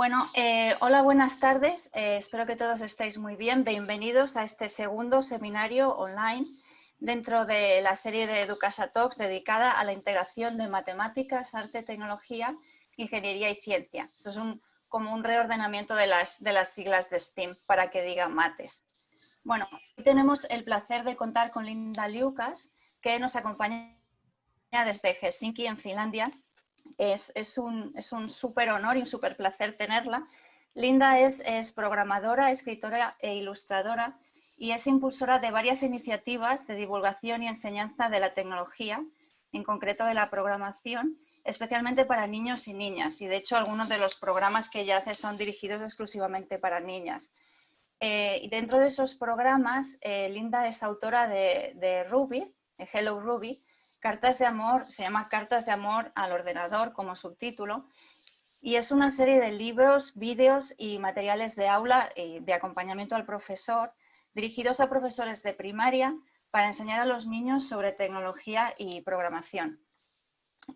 Hola, buenas tardes. Espero que todos estéis muy bien. Bienvenidos a este segundo seminario online dentro de la serie de EduCaixaTalks dedicada a la integración de matemáticas, arte, tecnología, ingeniería y ciencia. Eso es como un reordenamiento de las siglas de STEAM para que diga mates. Bueno, hoy tenemos el placer de contar con Linda Liukas, que nos acompaña desde Helsinki, en Finlandia. Es un súper honor y un súper placer tenerla. Linda es programadora, escritora e ilustradora y es impulsora de varias iniciativas de divulgación y enseñanza de la tecnología, en concreto de la programación, especialmente para niños y niñas. Y de hecho algunos de los programas que ella hace son dirigidos exclusivamente para niñas. Y dentro de esos programas, Linda es autora de Ruby, de Hello Ruby, Cartas de Amor, se llama Cartas de Amor al Ordenador como subtítulo, y es una serie de libros, vídeos y materiales de aula y de acompañamiento al profesor, dirigidos a profesores de primaria para enseñar a los niños sobre tecnología y programación.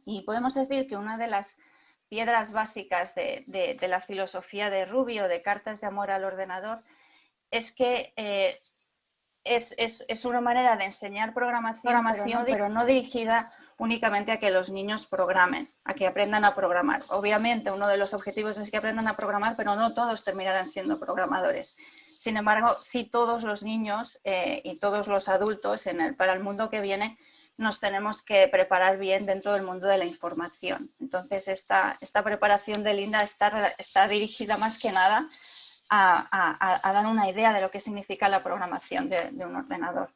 Y podemos decir que una de las piedras básicas de la filosofía de Ruby o de Cartas de Amor al Ordenador es que es una manera de enseñar programación, pero no dirigida únicamente a que los niños programen, a que aprendan a programar. Obviamente uno de los objetivos es que aprendan a programar, pero no todos terminarán siendo programadores. Sin embargo, sí todos los niños y todos los adultos para el mundo que viene nos tenemos que preparar bien dentro del mundo de la información. Entonces esta preparación de Linda está dirigida más que nada a dar una idea de lo que significa la programación de un ordenador.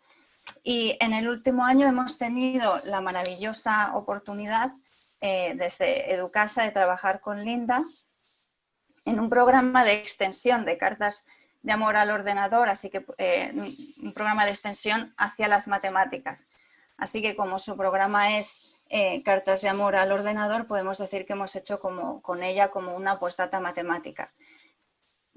Y en el último año hemos tenido la maravillosa oportunidad desde EduCaixa de trabajar con Linda en un programa de extensión de Cartas de Amor al Ordenador, así que un programa de extensión hacia las matemáticas. Así que como su programa es Cartas de Amor al Ordenador, podemos decir que hemos hecho con ella como una postdata matemática.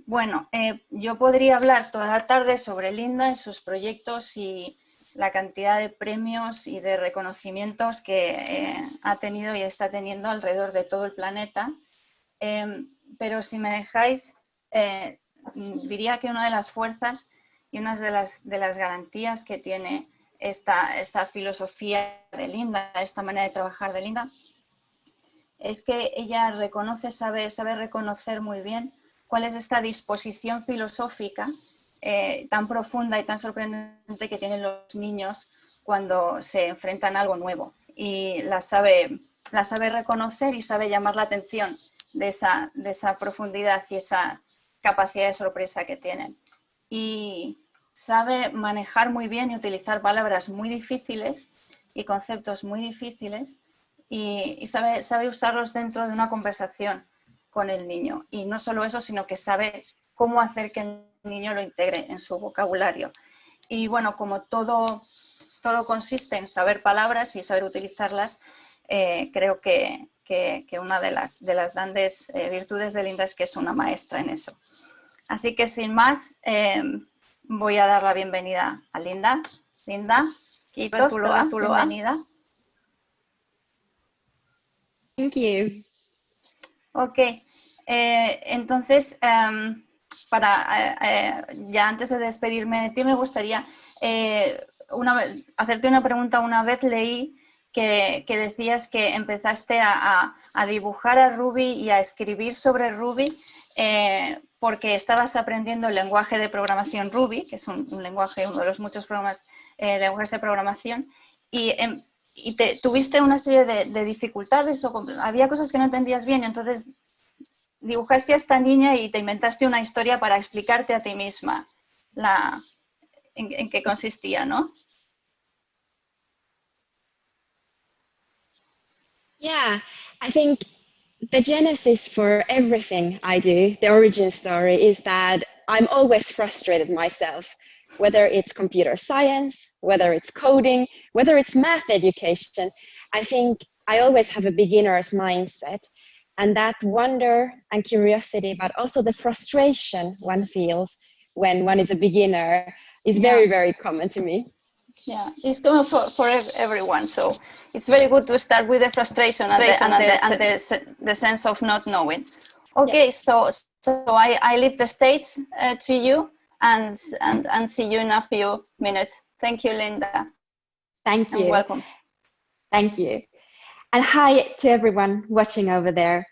Bueno, yo podría hablar toda la tarde sobre Linda y sus proyectos y la cantidad de premios y de reconocimientos que ha tenido y está teniendo alrededor de todo el planeta. Pero si me dejáis, diría que una de las fuerzas y una de las garantías que tiene esta filosofía de Linda, esta manera de trabajar de Linda, es que ella sabe reconocer muy bien cuál es esta disposición filosófica tan profunda y tan sorprendente que tienen los niños cuando se enfrentan a algo nuevo. Y la sabe reconocer y sabe llamar la atención de esa profundidad y esa capacidad de sorpresa que tienen. Y sabe manejar muy bien y utilizar palabras muy difíciles y conceptos muy difíciles y sabe usarlos dentro de una conversación con el niño. Y no solo eso, sino que sabe cómo hacer que el niño lo integre en su vocabulario. Y bueno, como todo consiste en saber palabras y saber utilizarlas, creo que una de las grandes virtudes de Linda es que es una maestra en eso. Así que sin más, voy a dar la bienvenida a Linda. Linda, kiitos, bienvenida. Thank you. Ok, entonces, ya antes de despedirme de ti, me gustaría hacerte una pregunta. Una vez leí que decías que empezaste a dibujar a Ruby y a escribir sobre Ruby porque estabas aprendiendo el lenguaje de programación Ruby, que es un lenguaje, uno de los muchos lenguajes de programación, y tuviste una serie de dificultades o había cosas que no entendías bien, y entonces dibujaste a esta niña y te inventaste una historia para explicarte a ti misma en qué consistía, ¿no? Yeah, I think the genesis for everything I do, the origin story, is that I'm always frustrated myself, whether it's computer science, whether it's coding, whether it's math education. I think I always have a beginner's mindset, and that wonder and curiosity, but also the frustration one feels when one is a beginner is very, very common to me. Yeah, it's common for everyone, so it's very good to start with the frustration and the sense of not knowing. Okay, so I leave the stage to you and see you in a few minutes. Thank you, Linda. Thank you. And welcome. Thank you. And hi to everyone watching over there.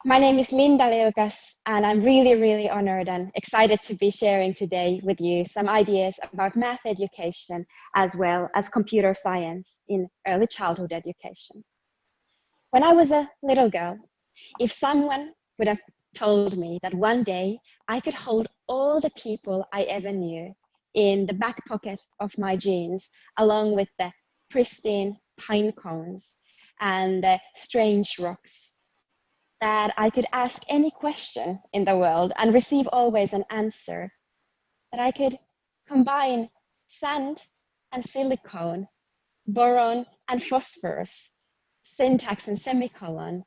My name is Linda Liukas, and I'm really, really honored and excited to be sharing today with you some ideas about math education as well as computer science in early childhood education. When I was a little girl, if someone would have told me that one day I could hold all the people I ever knew in the back pocket of my jeans, along with the pristine pine cones and the strange rocks, that I could ask any question in the world and receive always an answer, that I could combine sand and silicone, boron and phosphorus, syntax and semicolon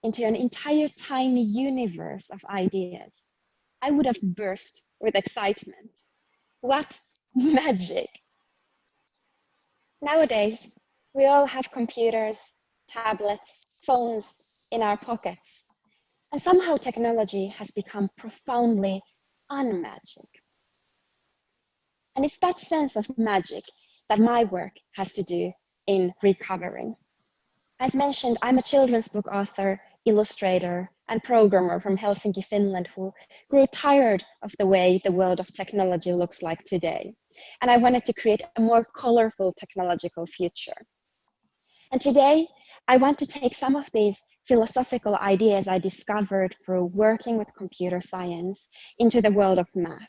into an entire tiny universe of ideas, I would have burst with excitement. What magic! Nowadays, we all have computers, tablets, phones in our pockets, and somehow technology has become profoundly unmagic. And it's that sense of magic that my work has to do in recovering. As mentioned, I'm a children's book author, illustrator, and programmer from Helsinki, Finland, who grew tired of the way the world of technology looks like today. And I wanted to create a more colorful technological future. And today, I want to take some of these philosophical ideas I discovered through working with computer science into the world of math.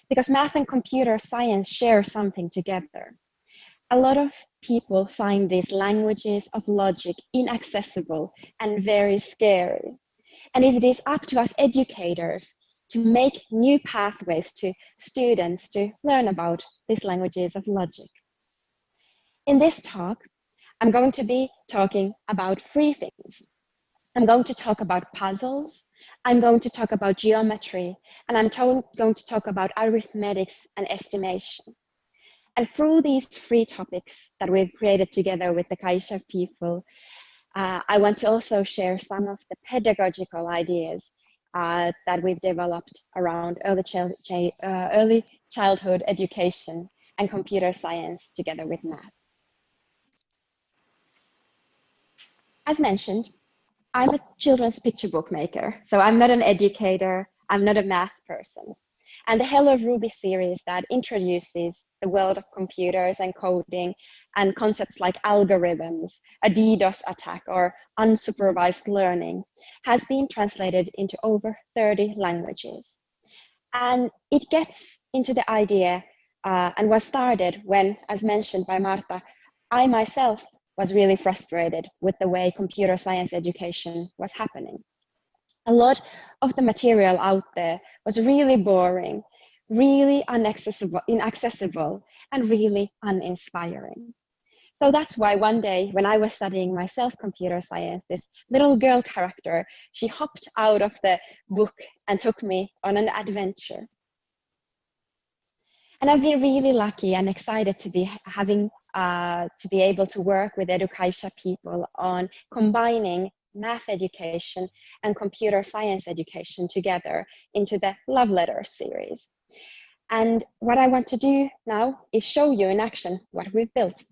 Because math and computer science share something together. A lot of people find these languages of logic inaccessible and very scary. And it is up to us educators to make new pathways to students to learn about these languages of logic. In this talk, I'm going to be talking about three things. I'm going to talk about puzzles, I'm going to talk about geometry, and I'm going to talk about arithmetics and estimation. And through these three topics that we've created together with the Caixa people, I want to also share some of the pedagogical ideas that we've developed around early childhood education and computer science together with math. As mentioned, I'm a children's picture book maker, so I'm not an educator, I'm not a math person. And the Hello Ruby series that introduces the world of computers and coding and concepts like algorithms, a DDoS attack, or unsupervised learning has been translated into over 30 languages. And it gets into the idea and was started when, as mentioned by Marta, I myself was really frustrated with the way computer science education was happening. A lot of the material out there was really boring, really inaccessible, and really uninspiring. So that's why one day when I was studying myself computer science, this little girl character, she hopped out of the book and took me on an adventure. And I've been really lucky and excited to be able to work with EduCaixa people on combining math education and computer science education together into the Love Letters series. And what I want to do now is show you in action what we've built.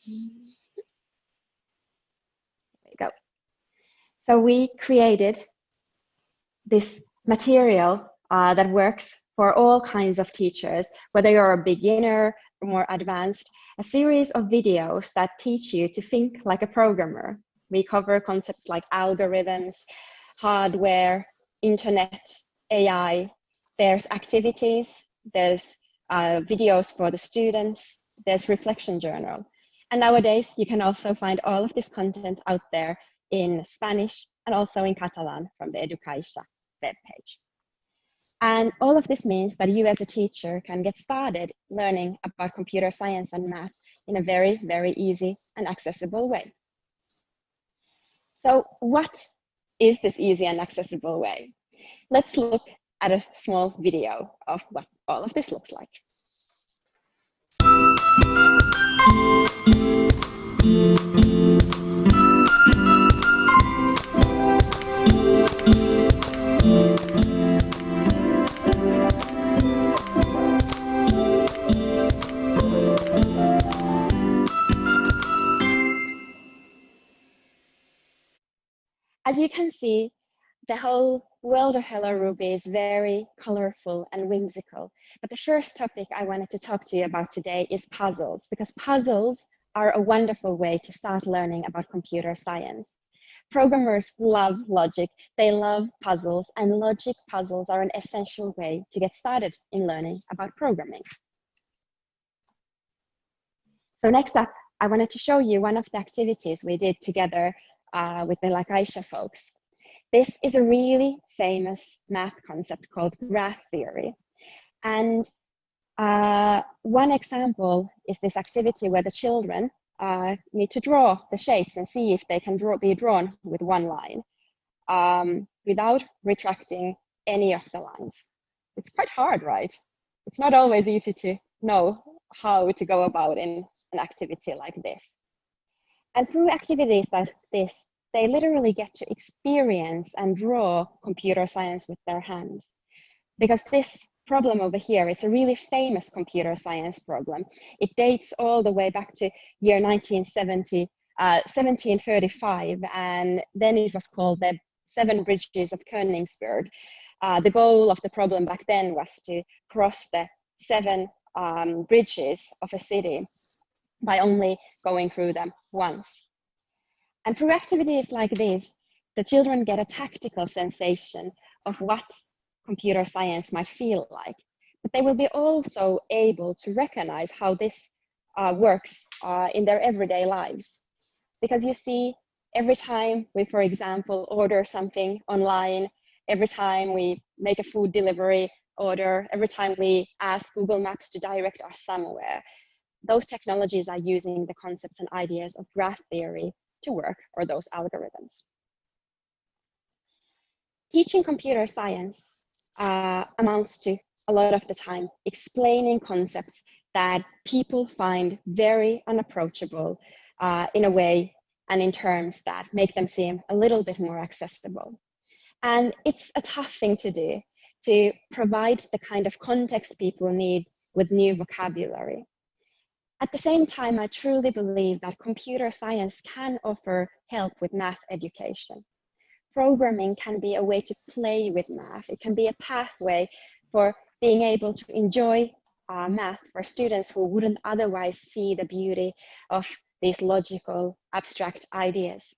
There you go. So we created this material that works for all kinds of teachers, whether you're a beginner or more advanced, a series of videos that teach you to think like a programmer. We cover concepts like algorithms, hardware, internet, AI. There's activities, there's videos for the students, there's reflection journal. And nowadays, you can also find all of this content out there in Spanish and also in Catalan from the EduCaixa webpage. And all of this means that you as a teacher can get started learning about computer science and math in a very, very easy and accessible way. So what is this easy and accessible way? Let's look at a small video of what all of this looks like. As you can see, the whole world of Hello Ruby is very colorful and whimsical. But the first topic I wanted to talk to you about today is puzzles, because puzzles are a wonderful way to start learning about computer science. Programmers love logic, they love puzzles, and logic puzzles are an essential way to get started in learning about programming. So next up, I wanted to show you one of the activities we did together with the EduCaixa folks. This is a really famous math concept called graph theory. And one example is this activity where the children need to draw the shapes and see if they can be drawn with one line without retracting any of the lines. It's quite hard, right? It's not always easy to know how to go about in an activity like this. And through activities like this, they literally get to experience and draw computer science with their hands. Because this problem over here is a really famous computer science problem. It dates all the way back to year 1735, and then it was called the 7 Bridges of Königsberg. The goal of the problem back then was to cross the 7 bridges of a city by only going through them once. And through activities like this, the children get a tactical sensation of what computer science might feel like. But they will be also able to recognize how this works in their everyday lives. Because you see, every time we, for example, order something online, every time we make a food delivery order, every time we ask Google Maps to direct us somewhere, those technologies are using the concepts and ideas of graph theory to work, or those algorithms. Teaching computer science amounts to, a lot of the time, explaining concepts that people find very unapproachable in a way and in terms that make them seem a little bit more accessible. And it's a tough thing to do, to provide the kind of context people need with new vocabulary. At the same time, I truly believe that computer science can offer help with math education. Programming can be a way to play with math. It can be a pathway for being able to enjoy math for students who wouldn't otherwise see the beauty of these logical, abstract ideas.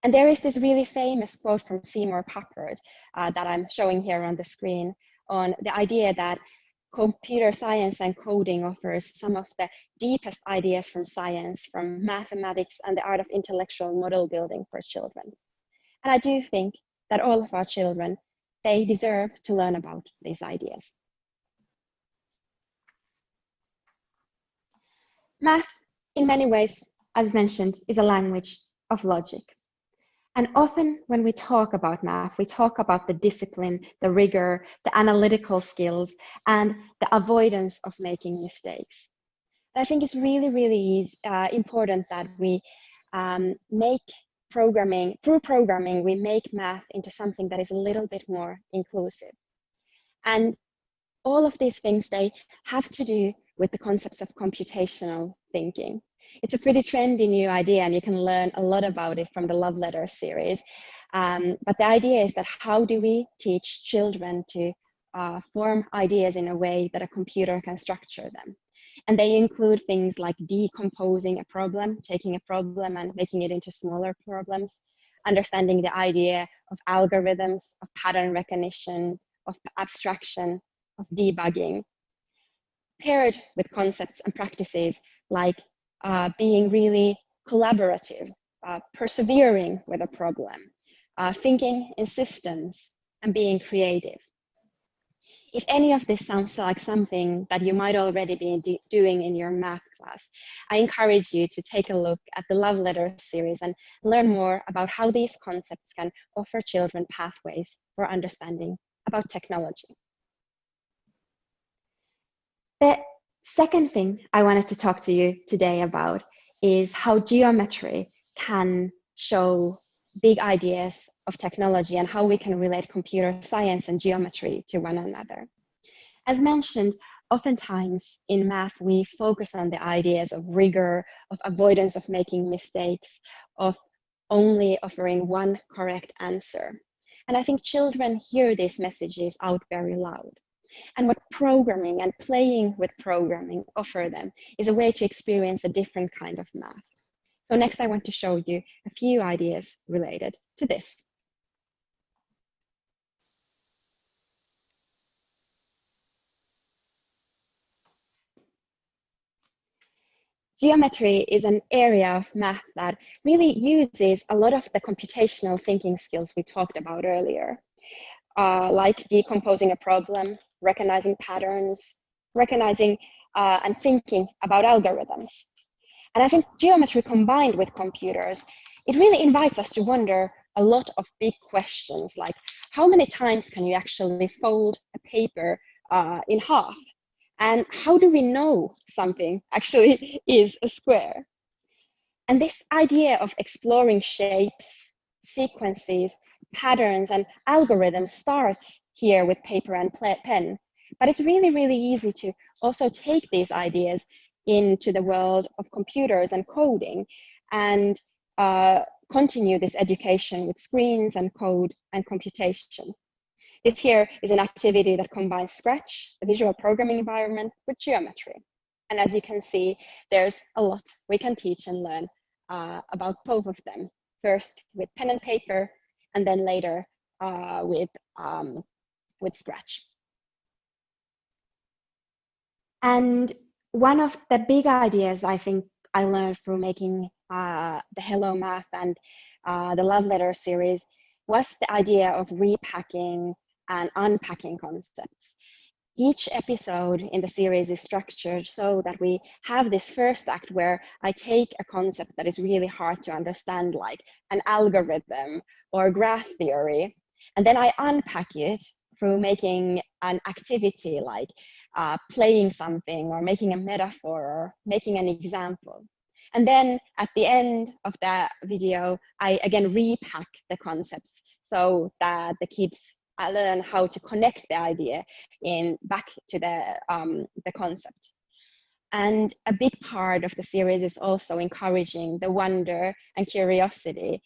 And there is this really famous quote from Seymour Papert that I'm showing here on the screen on the idea that computer science and coding offers some of the deepest ideas from science, from mathematics and the art of intellectual model building for children. And I do think that all of our children, they deserve to learn about these ideas. Math, in many ways, as mentioned, is a language of logic. And often when we talk about math, we talk about the discipline, the rigor, the analytical skills, and the avoidance of making mistakes. And I think it's really, really important that we make programming, through programming, we make math into something that is a little bit more inclusive. And all of these things, they have to do with the concepts of computational thinking. It's a pretty trendy new idea, and you can learn a lot about it from the Love Letters series. But the idea is that how do we teach children to form ideas in a way that a computer can structure them? And they include things like decomposing a problem, taking a problem and making it into smaller problems, understanding the idea of algorithms, of pattern recognition, of abstraction, of debugging, paired with concepts and practices like being really collaborative, persevering with a problem, thinking in systems, and being creative. If any of this sounds like something that you might already be doing in your math class, I encourage you to take a look at the Love Letters series and learn more about how these concepts can offer children pathways for understanding about technology. The Second thing I wanted to talk to you today about is how geometry can show big ideas of technology and how we can relate computer science and geometry to one another. As mentioned, oftentimes in math, we focus on the ideas of rigor, of avoidance of making mistakes, of only offering one correct answer. And I think children hear these messages out very loud. And what programming and playing with programming offer them is a way to experience a different kind of math. So next I want to show you a few ideas related to this. Geometry is an area of math that really uses a lot of the computational thinking skills we talked about earlier, like decomposing a problem, recognizing patterns, recognizing and thinking about algorithms. And I think geometry combined with computers, it really invites us to wonder a lot of big questions, like how many times can you actually fold a paper in half? And how do we know something actually is a square? And this idea of exploring shapes, sequences, patterns, and algorithms starts here with paper and pen. But it's really, really easy to also take these ideas into the world of computers and coding and continue this education with screens and code and computation. This here is an activity that combines Scratch, the visual programming environment, with geometry. And as you can see, there's a lot we can teach and learn about both of them. First with pen and paper, and then later with Scratch. And one of the big ideas I think I learned through making the Hello Math and the Love Letter series was the idea of repacking and unpacking concepts. Each episode in the series is structured so that we have this first act where I take a concept that is really hard to understand, like an algorithm or graph theory, and then I unpack it through making an activity like playing something or making a metaphor or making an example. And then at the end of the video, I again repack the concepts so that the kids learn how to connect the idea back to the concept. And a big part of the series is also encouraging the wonder and curiosity.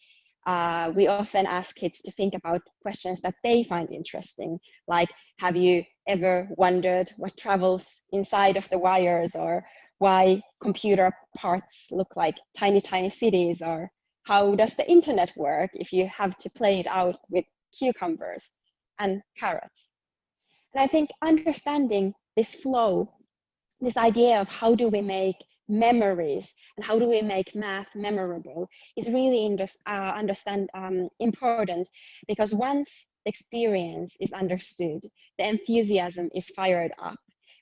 We often ask kids to think about questions that they find interesting, like, have you ever wondered what travels inside of the wires, or why computer parts look like tiny, tiny cities, or how does the internet work if you have to play it out with cucumbers and carrots? And I think understanding this flow, this idea of how do we make memories and how do we make math memorable is really important, because once the experience is understood, the enthusiasm is fired up,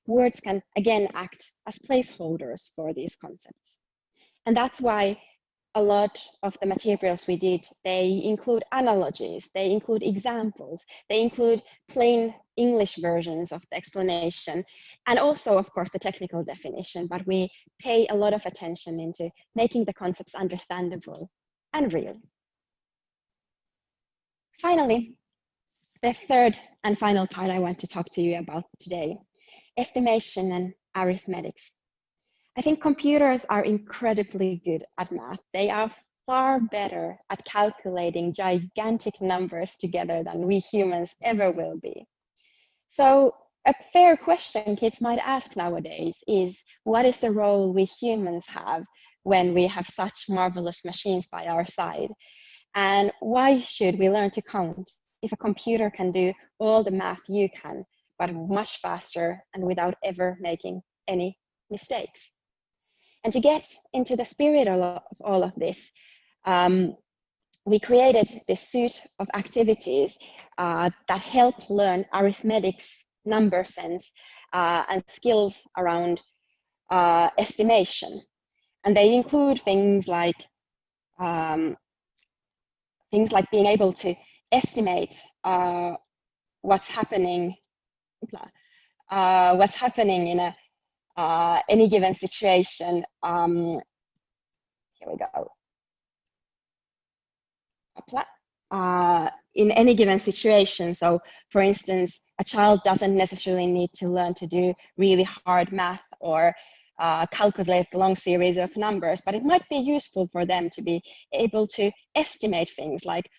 words can again act as placeholders for these concepts. And that's why a lot of the materials we did, they include analogies, they include examples, they include plain English versions of the explanation, and also, of course, the technical definition, but we pay a lot of attention into making the concepts understandable and real. Finally, the third and final part I want to talk to you about today, estimation and arithmetics. I think computers are incredibly good at math. They are far better at calculating gigantic numbers together than we humans ever will be. So a fair question kids might ask nowadays is, what is the role we humans have when we have such marvelous machines by our side? And why should we learn to count if a computer can do all the math you can, but much faster and without ever making any mistakes? And to get into the spirit of all of this, we created this suite of activities that help learn arithmetics, number sense, and skills around estimation. And they include things like being able to estimate what's happening in any given situation. Here we go. In any given situation. So, for instance, a child doesn't necessarily need to learn to do really hard math or calculate a long series of numbers, but it might be useful for them to be able to estimate things like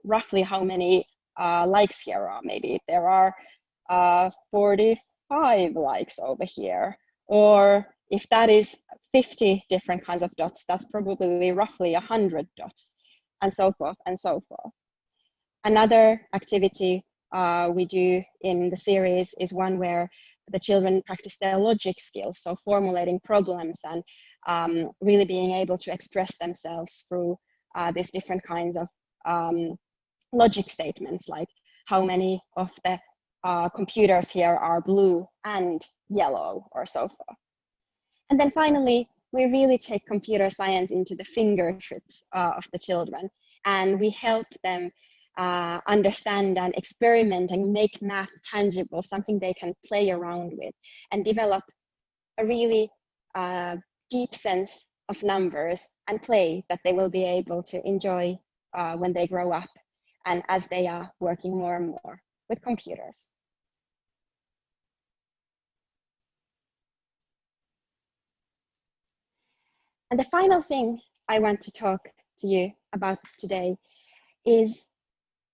roughly how many likes here are. Maybe there are 45 likes over here, or if that is 50 different kinds of dots, that's probably roughly 100 dots, and so forth and so forth. Another activity we do in the series is one where the children practice their logic skills, so formulating problems and really being able to express themselves through these different kinds of logic statements, like how many of the computers here are blue and yellow, or so forth. And then finally, we really take computer science into the fingertips of the children, and we help them understand and experiment and make math tangible, something they can play around with, and develop a really deep sense of numbers and play that they will be able to enjoy when they grow up and as they are working more and more with computers. And the final thing I want to talk to you about today is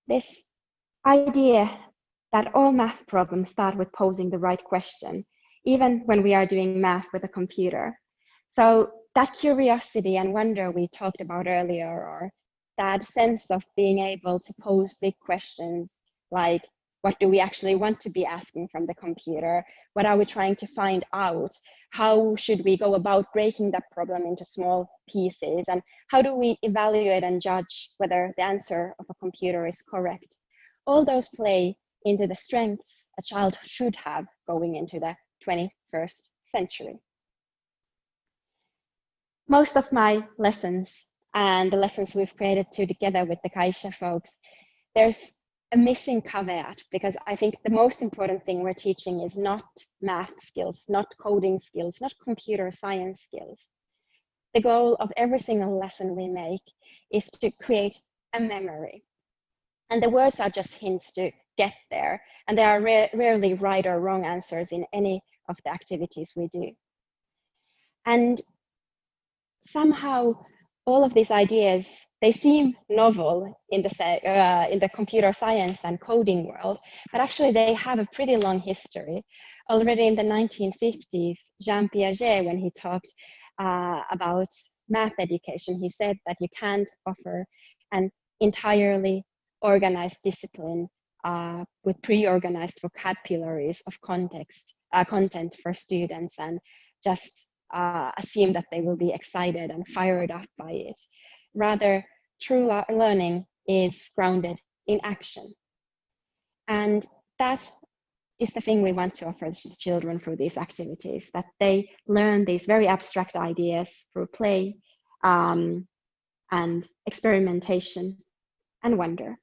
this idea that all math problems start with posing the right question, even when we are doing math with a computer. So that curiosity and wonder we talked about earlier, or that sense of being able to pose big questions like, what do we actually want to be asking from the computer? What are we trying to find out? How should we go about breaking that problem into small pieces? And how do we evaluate and judge whether the answer of a computer is correct? All those play into the strengths a child should have going into the 21st century. Most of my lessons and the lessons we've created together with the Caixa folks, there's a missing caveat, because I think the most important thing we're teaching is not math skills, not coding skills, not computer science skills. The goal of every single lesson we make is to create a memory. And the words are just hints to get there. And there are rarely right or wrong answers in any of the activities we do. And somehow all of these ideas, they seem novel in the computer science and coding world, but actually they have a pretty long history. Already in the 1950s, Jean Piaget, when he talked about math education, he said that you can't offer an entirely organized discipline with pre-organized vocabularies of content for students and just assume that they will be excited and fired up by it. Rather, true learning is grounded in action. And that is the thing we want to offer the children through these activities, that they learn these very abstract ideas through play and experimentation and wonder.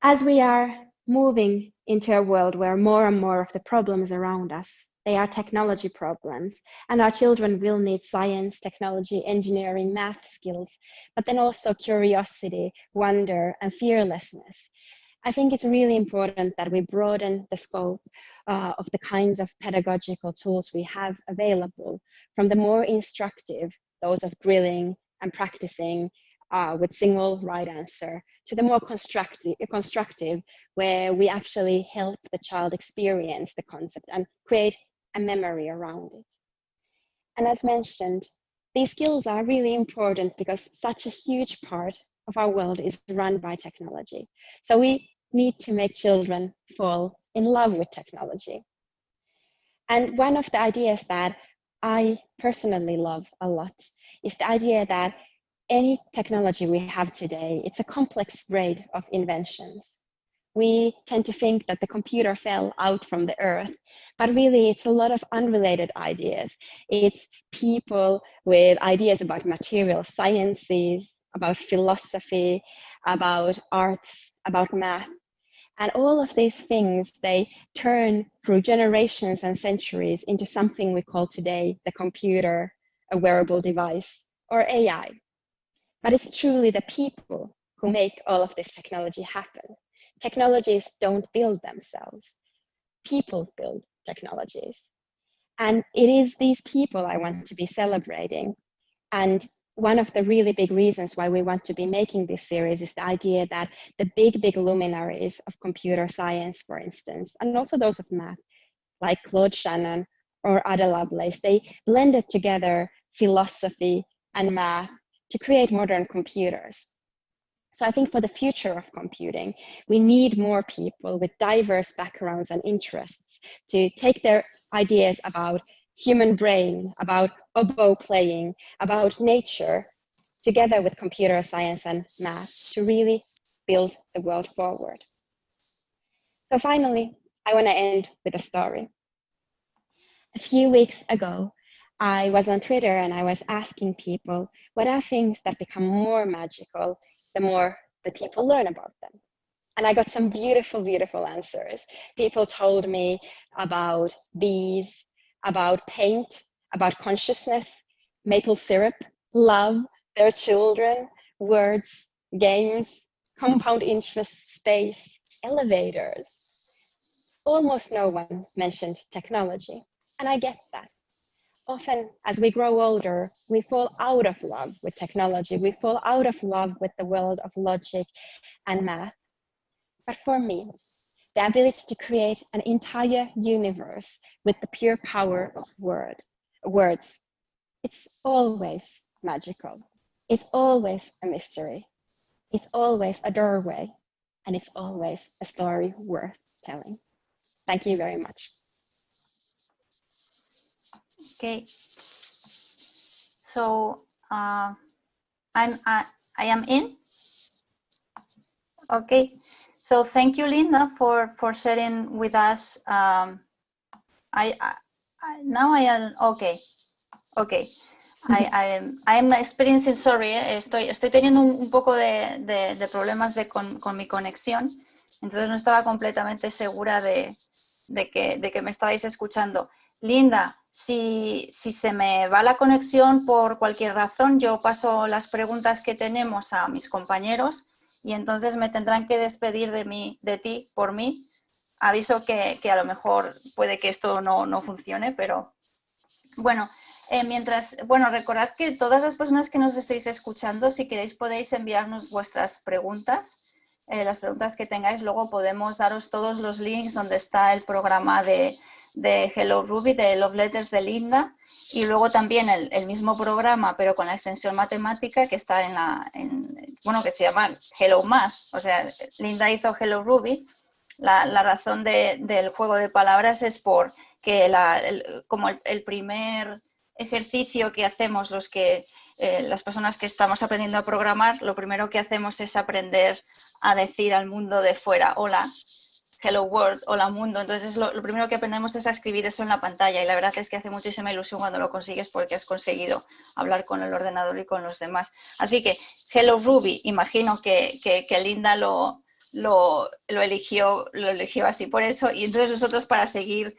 As we are moving into a world where more and more of the problems around us, they are technology problems, and our children will need science, technology, engineering, math skills, but then also curiosity, wonder, and fearlessness. I think it's really important that we broaden the scope of the kinds of pedagogical tools we have available, from the more instructive, those of drilling and practicing with single right answer, to the more constructive, where we actually help the child experience the concept and create a memory around it. And as mentioned, these skills are really important because such a huge part of our world is run by technology. So we need to make children fall in love with technology. And one of the ideas that I personally love a lot is the idea that any technology we have today, it's a complex braid of inventions. We tend to think that the computer fell out from the earth, but really it's a lot of unrelated ideas. It's people with ideas about material sciences, about philosophy, about arts, about math. And all of these things, they turn through generations and centuries into something we call today the computer, a wearable device, or AI. But it's truly the people who make all of this technology happen. Technologies don't build themselves. People build technologies. And it is these people I want to be celebrating. And one of the really big reasons why we want to be making this series is the idea that the big luminaries of computer science, for instance, and also those of math, like Claude Shannon or Ada Lovelace, they blended together philosophy and math to create modern computers. So I think for the future of computing, we need more people with diverse backgrounds and interests to take their ideas about human brain, about oboe playing, about nature, together with computer science and math to really build the world forward. So finally, I want to end with a story. A few weeks ago, I was on Twitter and I was asking people, what are things that become more magical the more that people learn about them? And I got some beautiful answers. People told me about bees, about paint, about consciousness, maple syrup, love, their children, words, games, compound interest, space, elevators. Almost no one mentioned technology, and I get that. Often, as we grow older, we fall out of love with technology. We fall out of love with the world of logic and math. But for me, the ability to create an entire universe with the pure power of words, it's always magical. It's always a mystery. It's always a doorway. And it's always a story worth telling. Thank you very much. Okay. So I am in. Okay. So thank you, Linda, for sharing with us. Now I am okay. Okay. I'm experiencing, sorry, estoy teniendo un poco de problemas con mi conexión, entonces no estaba completamente segura de que me estabais escuchando. Linda, si se me va la conexión por cualquier razón, yo paso las preguntas que tenemos a mis compañeros y entonces me tendrán que despedir de ti por mí. Aviso que a lo mejor puede que esto no funcione, pero bueno. Recordad que todas las personas que nos estéis escuchando, si queréis podéis enviarnos vuestras preguntas, las preguntas que tengáis, luego podemos daros todos los links donde está el programa de Hello Ruby, de Love Letters de Linda, y luego también el mismo programa, pero con la extensión matemática que está que se llama Hello Math. O sea, Linda hizo Hello Ruby. La razón del juego de palabras es porque como el primer ejercicio que hacemos las personas que estamos aprendiendo a programar, lo primero que hacemos es aprender a decir al mundo de fuera, hola, hello world, hola mundo. Entonces lo primero que aprendemos es a escribir eso en la pantalla y la verdad es que hace muchísima ilusión cuando lo consigues porque has conseguido hablar con el ordenador y con los demás. Así que Hello Ruby, imagino que Linda lo eligió así por eso, y entonces nosotros para seguir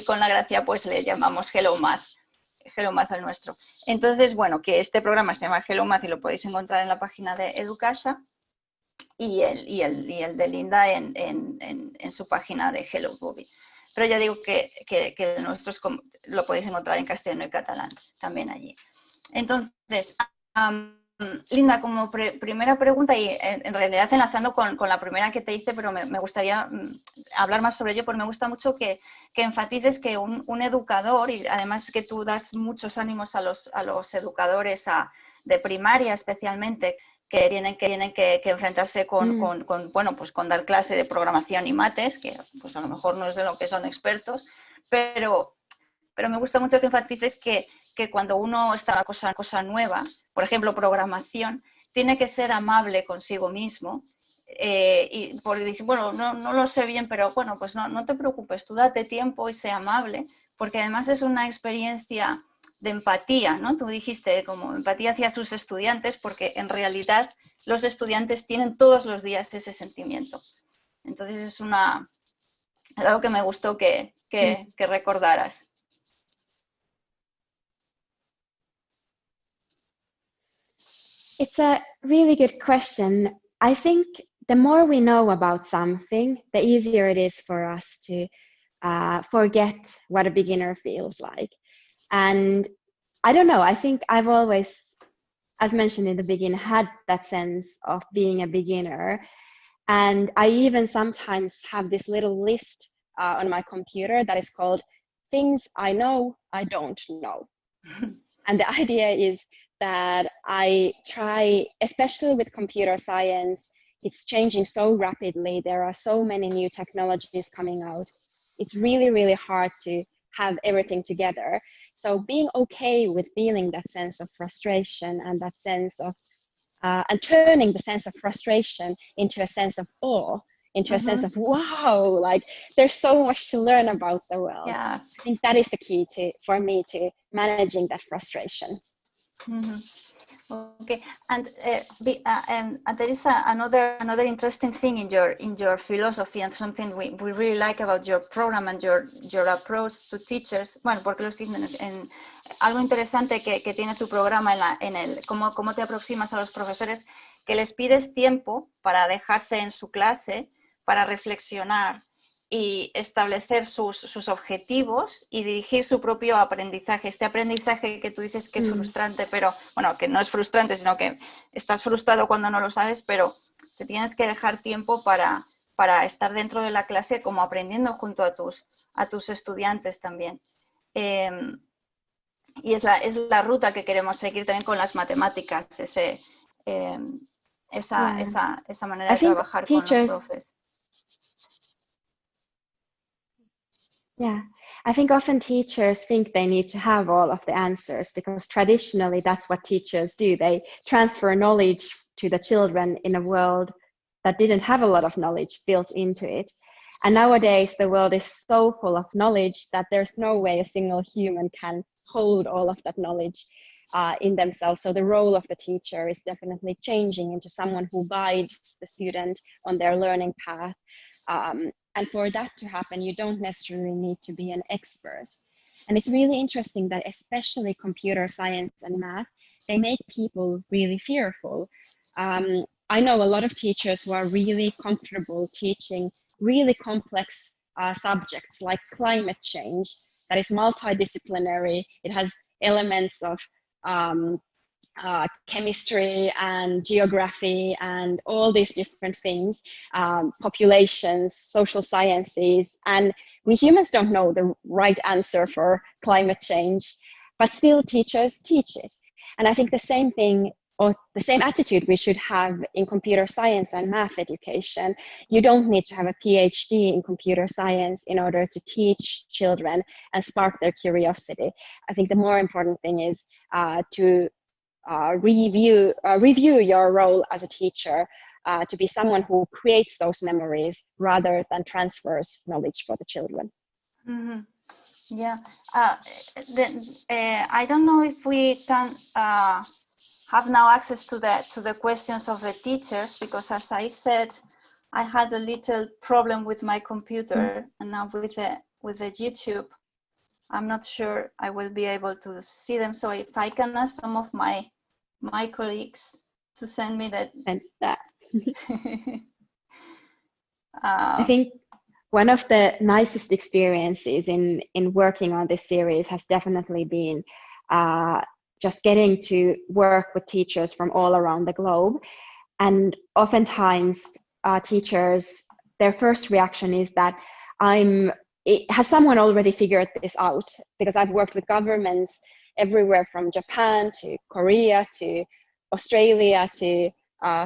con la gracia pues le llamamos Hello Math al nuestro. Entonces, bueno, que este programa se llama Hello Math y lo podéis encontrar en la página de EduCaixa y el de Linda en su página de Hello Ruby. Pero ya digo que el nuestro lo podéis encontrar en castellano y catalán también allí. Entonces, Linda, como primera pregunta, y en realidad enlazando con la primera que te hice, pero me gustaría hablar más sobre ello, porque me gusta mucho que enfatices que un educador, y además que tú das muchos ánimos a los educadores de primaria especialmente, que tienen que enfrentarse con dar clase de programación y mates, que pues a lo mejor no es de lo que son expertos, pero me gusta mucho que enfatices que cuando uno está en una cosa nueva, por ejemplo, programación, tiene que ser amable consigo mismo y porque dice, bueno, no lo sé bien, pero bueno, pues no te preocupes, tú date tiempo y sé amable, porque además es una experiencia de empatía, ¿no? Tú dijiste como empatía hacia sus estudiantes, porque en realidad los estudiantes tienen todos los días ese sentimiento. Entonces es algo que me gustó que recordaras. It's a really good question. I think the more we know about something, the easier it is for us to forget what a beginner feels like. And I don't know, I think I've always, as mentioned in the beginning, had that sense of being a beginner. And I even sometimes have this little list on my computer that is called things I know I don't know. And the idea is that I try, especially with computer science, it's changing so rapidly. There are so many new technologies coming out. It's really, really hard to have everything together. So being okay with feeling that sense of frustration and that sense of, and turning the sense of frustration into a sense of awe, into a sense of, wow, like there's so much to learn about the world. Yeah. I think that is the key for me to managing that frustration. Okay, and there is another interesting thing in your philosophy, and something we really like about your program and your approach to teachers. Bueno, porque los en algo interesante que tiene tu programa en el cómo te aproximas a los profesores, que les pides tiempo para dejarse en su clase, para reflexionar y establecer sus objetivos y dirigir su propio aprendizaje. Este aprendizaje que tú dices que es frustrante, pero bueno, que no es frustrante, sino que estás frustrado cuando no lo sabes, pero te tienes que dejar tiempo para estar dentro de la clase como aprendiendo junto a tus estudiantes también. Y es la ruta que queremos seguir también con las matemáticas, esa manera de trabajar con los profes. Yeah, I think often teachers think they need to have all of the answers because traditionally that's what teachers do. They transfer knowledge to the children in a world that didn't have a lot of knowledge built into it. And nowadays the world is so full of knowledge that there's no way a single human can hold all of that knowledge in themselves. So the role of the teacher is definitely changing into someone who guides the student on their learning path. And for that to happen, you don't necessarily need to be an expert. And it's really interesting that especially computer science and math, they make people really fearful. I know a lot of teachers who are really comfortable teaching really complex subjects like climate change that is multidisciplinary. It has elements of chemistry and geography and all these different things, populations, social sciences, and we humans don't know the right answer for climate change, but still teachers teach it. And I think the same thing, or the same attitude we should have in computer science and math education. You don't need to have a PhD in computer science in order to teach children and spark their curiosity. I think the more important thing is to review your role as a teacher, to be someone who creates those memories rather than transfers knowledge for the children. Mm-hmm. Yeah. I don't know if we can have now access to the questions of the teachers, because as I said, I had a little problem with my computer, and now with the YouTube, I'm not sure I will be able to see them. So if I can ask some of my colleagues to send me that. And that. I think one of the nicest experiences in working on this series has definitely been just getting to work with teachers from all around the globe. And oftentimes teachers, their first reaction is that has someone already figured this out? Because I've worked with governments everywhere from Japan to Korea to Australia to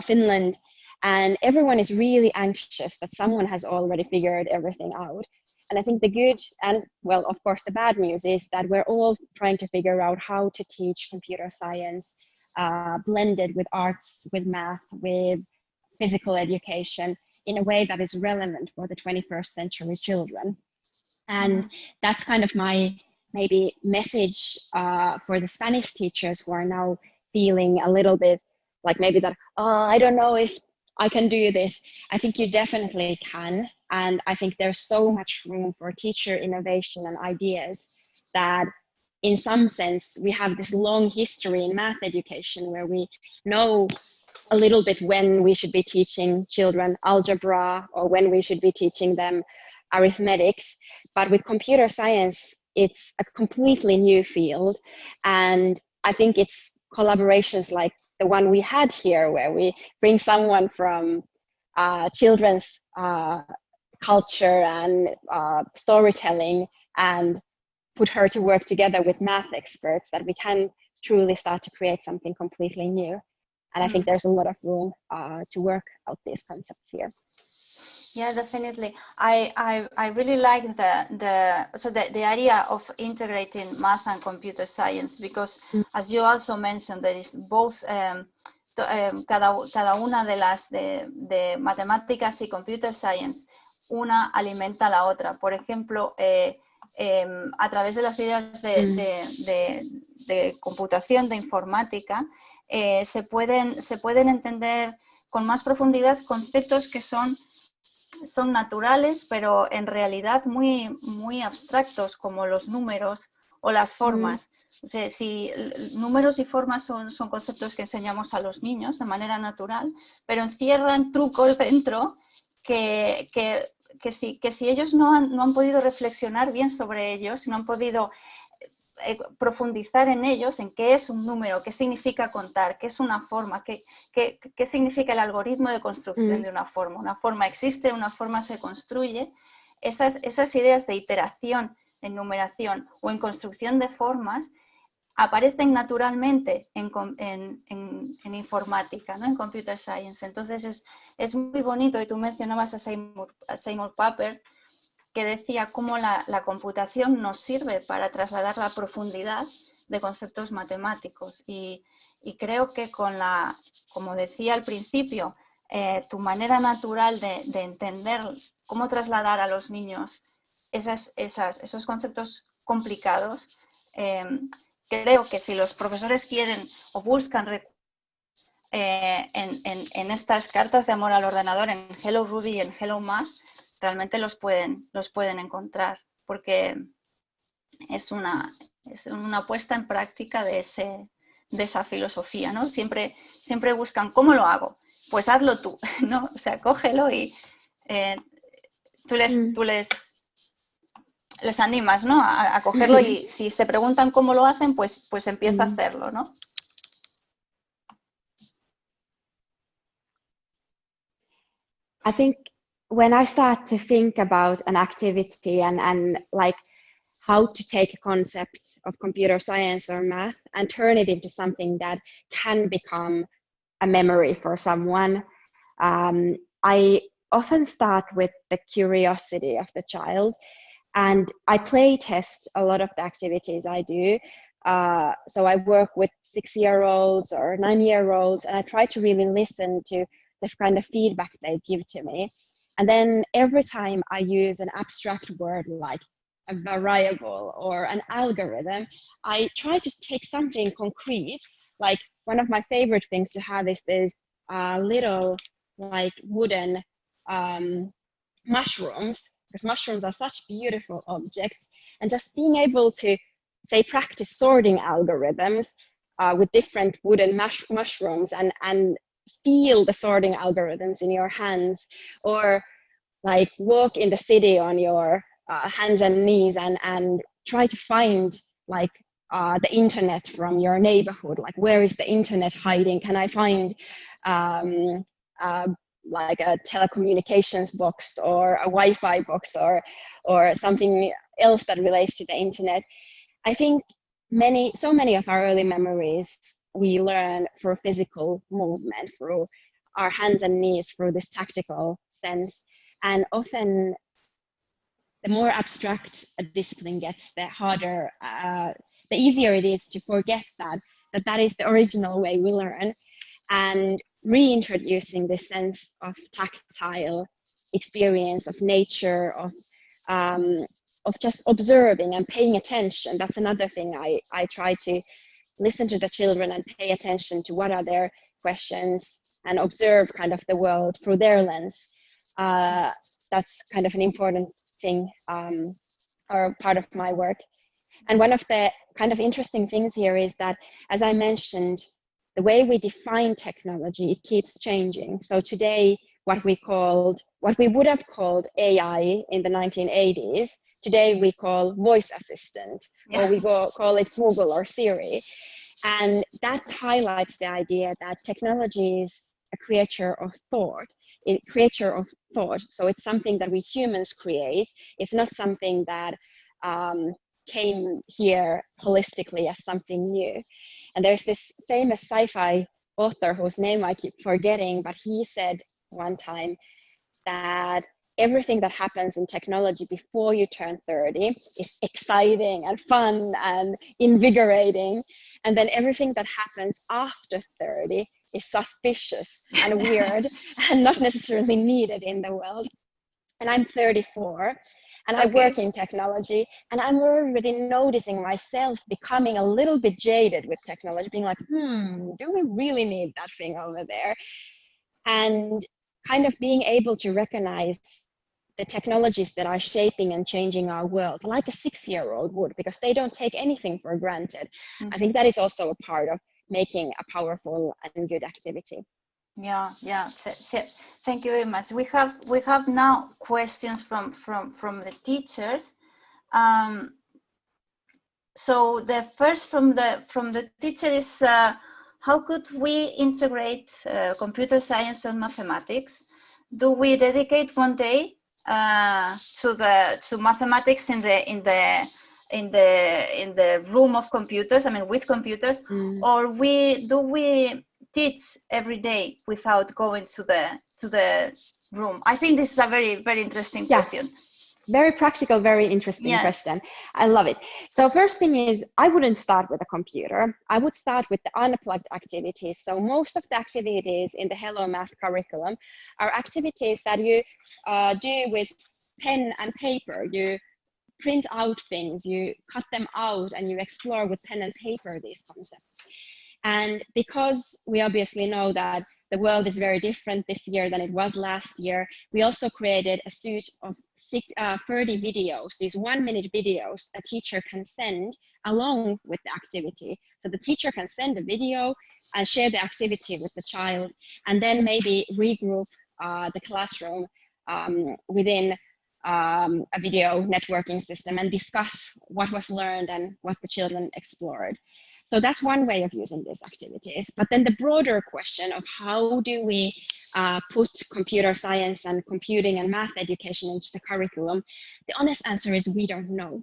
Finland, and everyone is really anxious that someone has already figured everything out. And I think the good and, well, of course, the bad news is that we're all trying to figure out how to teach computer science blended with arts, with math, with physical education in a way that is relevant for the 21st century children. And that's kind of my maybe message for the Spanish teachers who are now feeling a little bit like maybe that, I don't know if I can do this. I think you definitely can. And I think there's so much room for teacher innovation and ideas that in some sense, we have this long history in math education where we know a little bit when we should be teaching children algebra or when we should be teaching them arithmetics. But with computer science, it's a completely new field. And I think it's collaborations like the one we had here, where we bring someone from children's culture and storytelling and put her to work together with math experts, that we can truly start to create something completely new. And I think there's a lot of room to work out these concepts here. Yeah, definitely. I really like the idea of integrating math and computer science, because as you also mentioned, there is both cada una de las de matemáticas y computer science, una alimenta a la otra. Por ejemplo, a través de las ideas de computación, de informática, se pueden entender con más profundidad conceptos que son naturales, pero en realidad muy abstractos, como los números o las formas. O sea, si números y formas son conceptos que enseñamos a los niños de manera natural, pero encierran trucos dentro que si ellos no han podido reflexionar bien sobre ellos, si no han podido profundizar en ellos, en qué es un número, qué significa contar, qué es una forma, qué significa el algoritmo de construcción de una forma. Una forma existe, una forma se construye. Esas ideas de iteración, en numeración o en construcción de formas aparecen naturalmente en informática, ¿no? En computer science. Entonces es muy bonito, y tú mencionabas a Seymour Papert, que decía cómo la computación nos sirve para trasladar la profundidad de conceptos matemáticos. Y creo que como decía al principio, tu manera natural de entender cómo trasladar a los niños esos conceptos complicados, creo que si los profesores quieren o buscan en estas cartas de amor al ordenador, en Hello Ruby y en Hello Math, realmente los pueden encontrar, porque es una puesta en práctica de esa filosofía, ¿no? Siempre buscan ¿cómo lo hago? Pues hazlo tú, ¿no? O sea, cógelo y tú les animas, ¿no? A cogerlo, y si se preguntan cómo lo hacen, pues empieza a hacerlo, ¿no? I think when I start to think about an activity and like how to take a concept of computer science or math and turn it into something that can become a memory for someone, I often start with the curiosity of the child, and I play test a lot of the activities I do. So I work with 6-year-olds or 9-year-olds, and I try to really listen to the kind of feedback they give to me. And then every time I use an abstract word like a variable or an algorithm, I try to take something concrete. Like, one of my favorite things to have is this little like wooden mushrooms, because mushrooms are such beautiful objects, and just being able to, say, practice sorting algorithms with different wooden mushrooms and feel the sorting algorithms in your hands, or like walk in the city on your hands and knees and try to find like the internet from your neighborhood. Like, where is the internet hiding? Can I find like a telecommunications box or a Wi-Fi box or something else that relates to the internet? I think so many of our early memories we learn through physical movement, through our hands and knees, through this tactical sense. And often the more abstract a discipline gets, the harder, the easier it is to forget that is the original way we learn. And reintroducing this sense of tactile experience, of nature, of just observing and paying attention. That's another thing I try to listen to the children and pay attention to what are their questions, and observe kind of the world through their lens. That's kind of an important thing, or part of my work. And one of the kind of interesting things here is that, as I mentioned, the way we define technology, it keeps changing. So today, what we would have called AI in the 1980s, today we call voice assistant, or we call it Google or Siri. And that highlights the idea that technology is a creature of thought. So it's something that we humans create. It's not something that came here holistically as something new. And there's this famous sci-fi author whose name I keep forgetting, but he said one time that everything that happens in technology before you turn 30 is exciting and fun and invigorating. And then everything that happens after 30 is suspicious and weird and not necessarily needed in the world. And I'm 34 and I work in technology, and I'm already noticing myself becoming a little bit jaded with technology, being like, do we really need that thing over there? And kind of being able to recognize the technologies that are shaping and changing our world, like a 6-year-old would, because they don't take anything for granted. I think that is also a part of making a powerful and good activity. Yeah. Thank you very much. We have now questions from the teachers. So the first from the teacher is how could we integrate computer science and mathematics? Do we dedicate one day to mathematics in the room of computers? I mean, with computers, or do we teach every day without going to the room? I think this is a very, very interesting question. Very practical, very interesting question. I love it. So first thing is, I wouldn't start with a computer. I would start with the unplugged activities. So most of the activities in the Hello Math curriculum are activities that you do with pen and paper. You print out things, you cut them out, and you explore with pen and paper these concepts. And because we obviously know that the world is very different this year than it was last year, we also created a suite of 30 videos, these 1-minute videos a teacher can send along with the activity. So the teacher can send a video and share the activity with the child, and then maybe regroup the classroom within a video networking system and discuss what was learned and what the children explored. So that's one way of using these activities. But then the broader question of how do we put computer science and computing and math education into the curriculum, the honest answer is we don't know.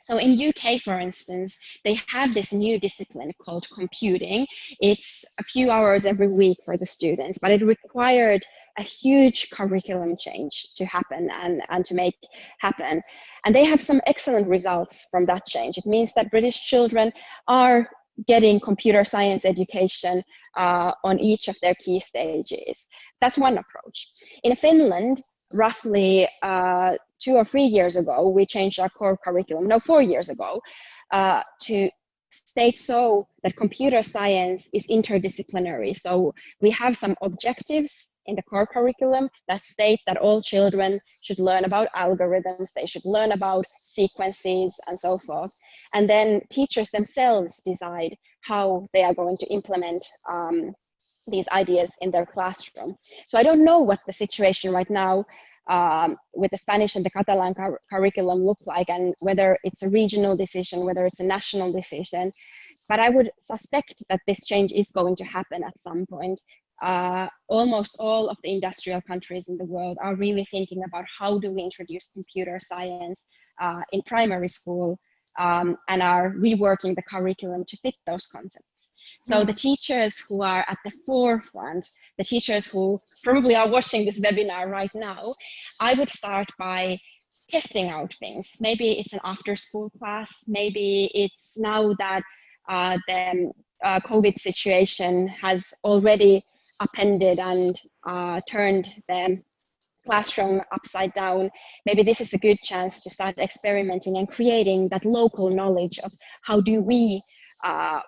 So in UK, for instance, they have this new discipline called computing. It's a few hours every week for the students, but it required a huge curriculum change to happen and to make happen. And they have some excellent results from that change. It means that British children are getting computer science education on each of their key stages. That's one approach. In Finland, roughly 2 or 3 years ago, we changed our core curriculum, 4 years ago, to state so that computer science is interdisciplinary. So we have some objectives in the core curriculum that state that all children should learn about algorithms, they should learn about sequences and so forth. And then teachers themselves decide how they are going to implement these ideas in their classroom. So I don't know what the situation right now with the Spanish and the Catalan curriculum look like, and whether it's a regional decision, whether it's a national decision. But I would suspect that this change is going to happen at some point. Almost all of the industrial countries in the world are really thinking about how do we introduce computer science in primary school, and are reworking the curriculum to fit those concepts. So the teachers who are at the forefront, the teachers who probably are watching this webinar right now, I would start by testing out things. Maybe it's an after-school class. Maybe it's now that the COVID situation has already upended and turned the classroom upside down. Maybe this is a good chance to start experimenting and creating that local knowledge of how do we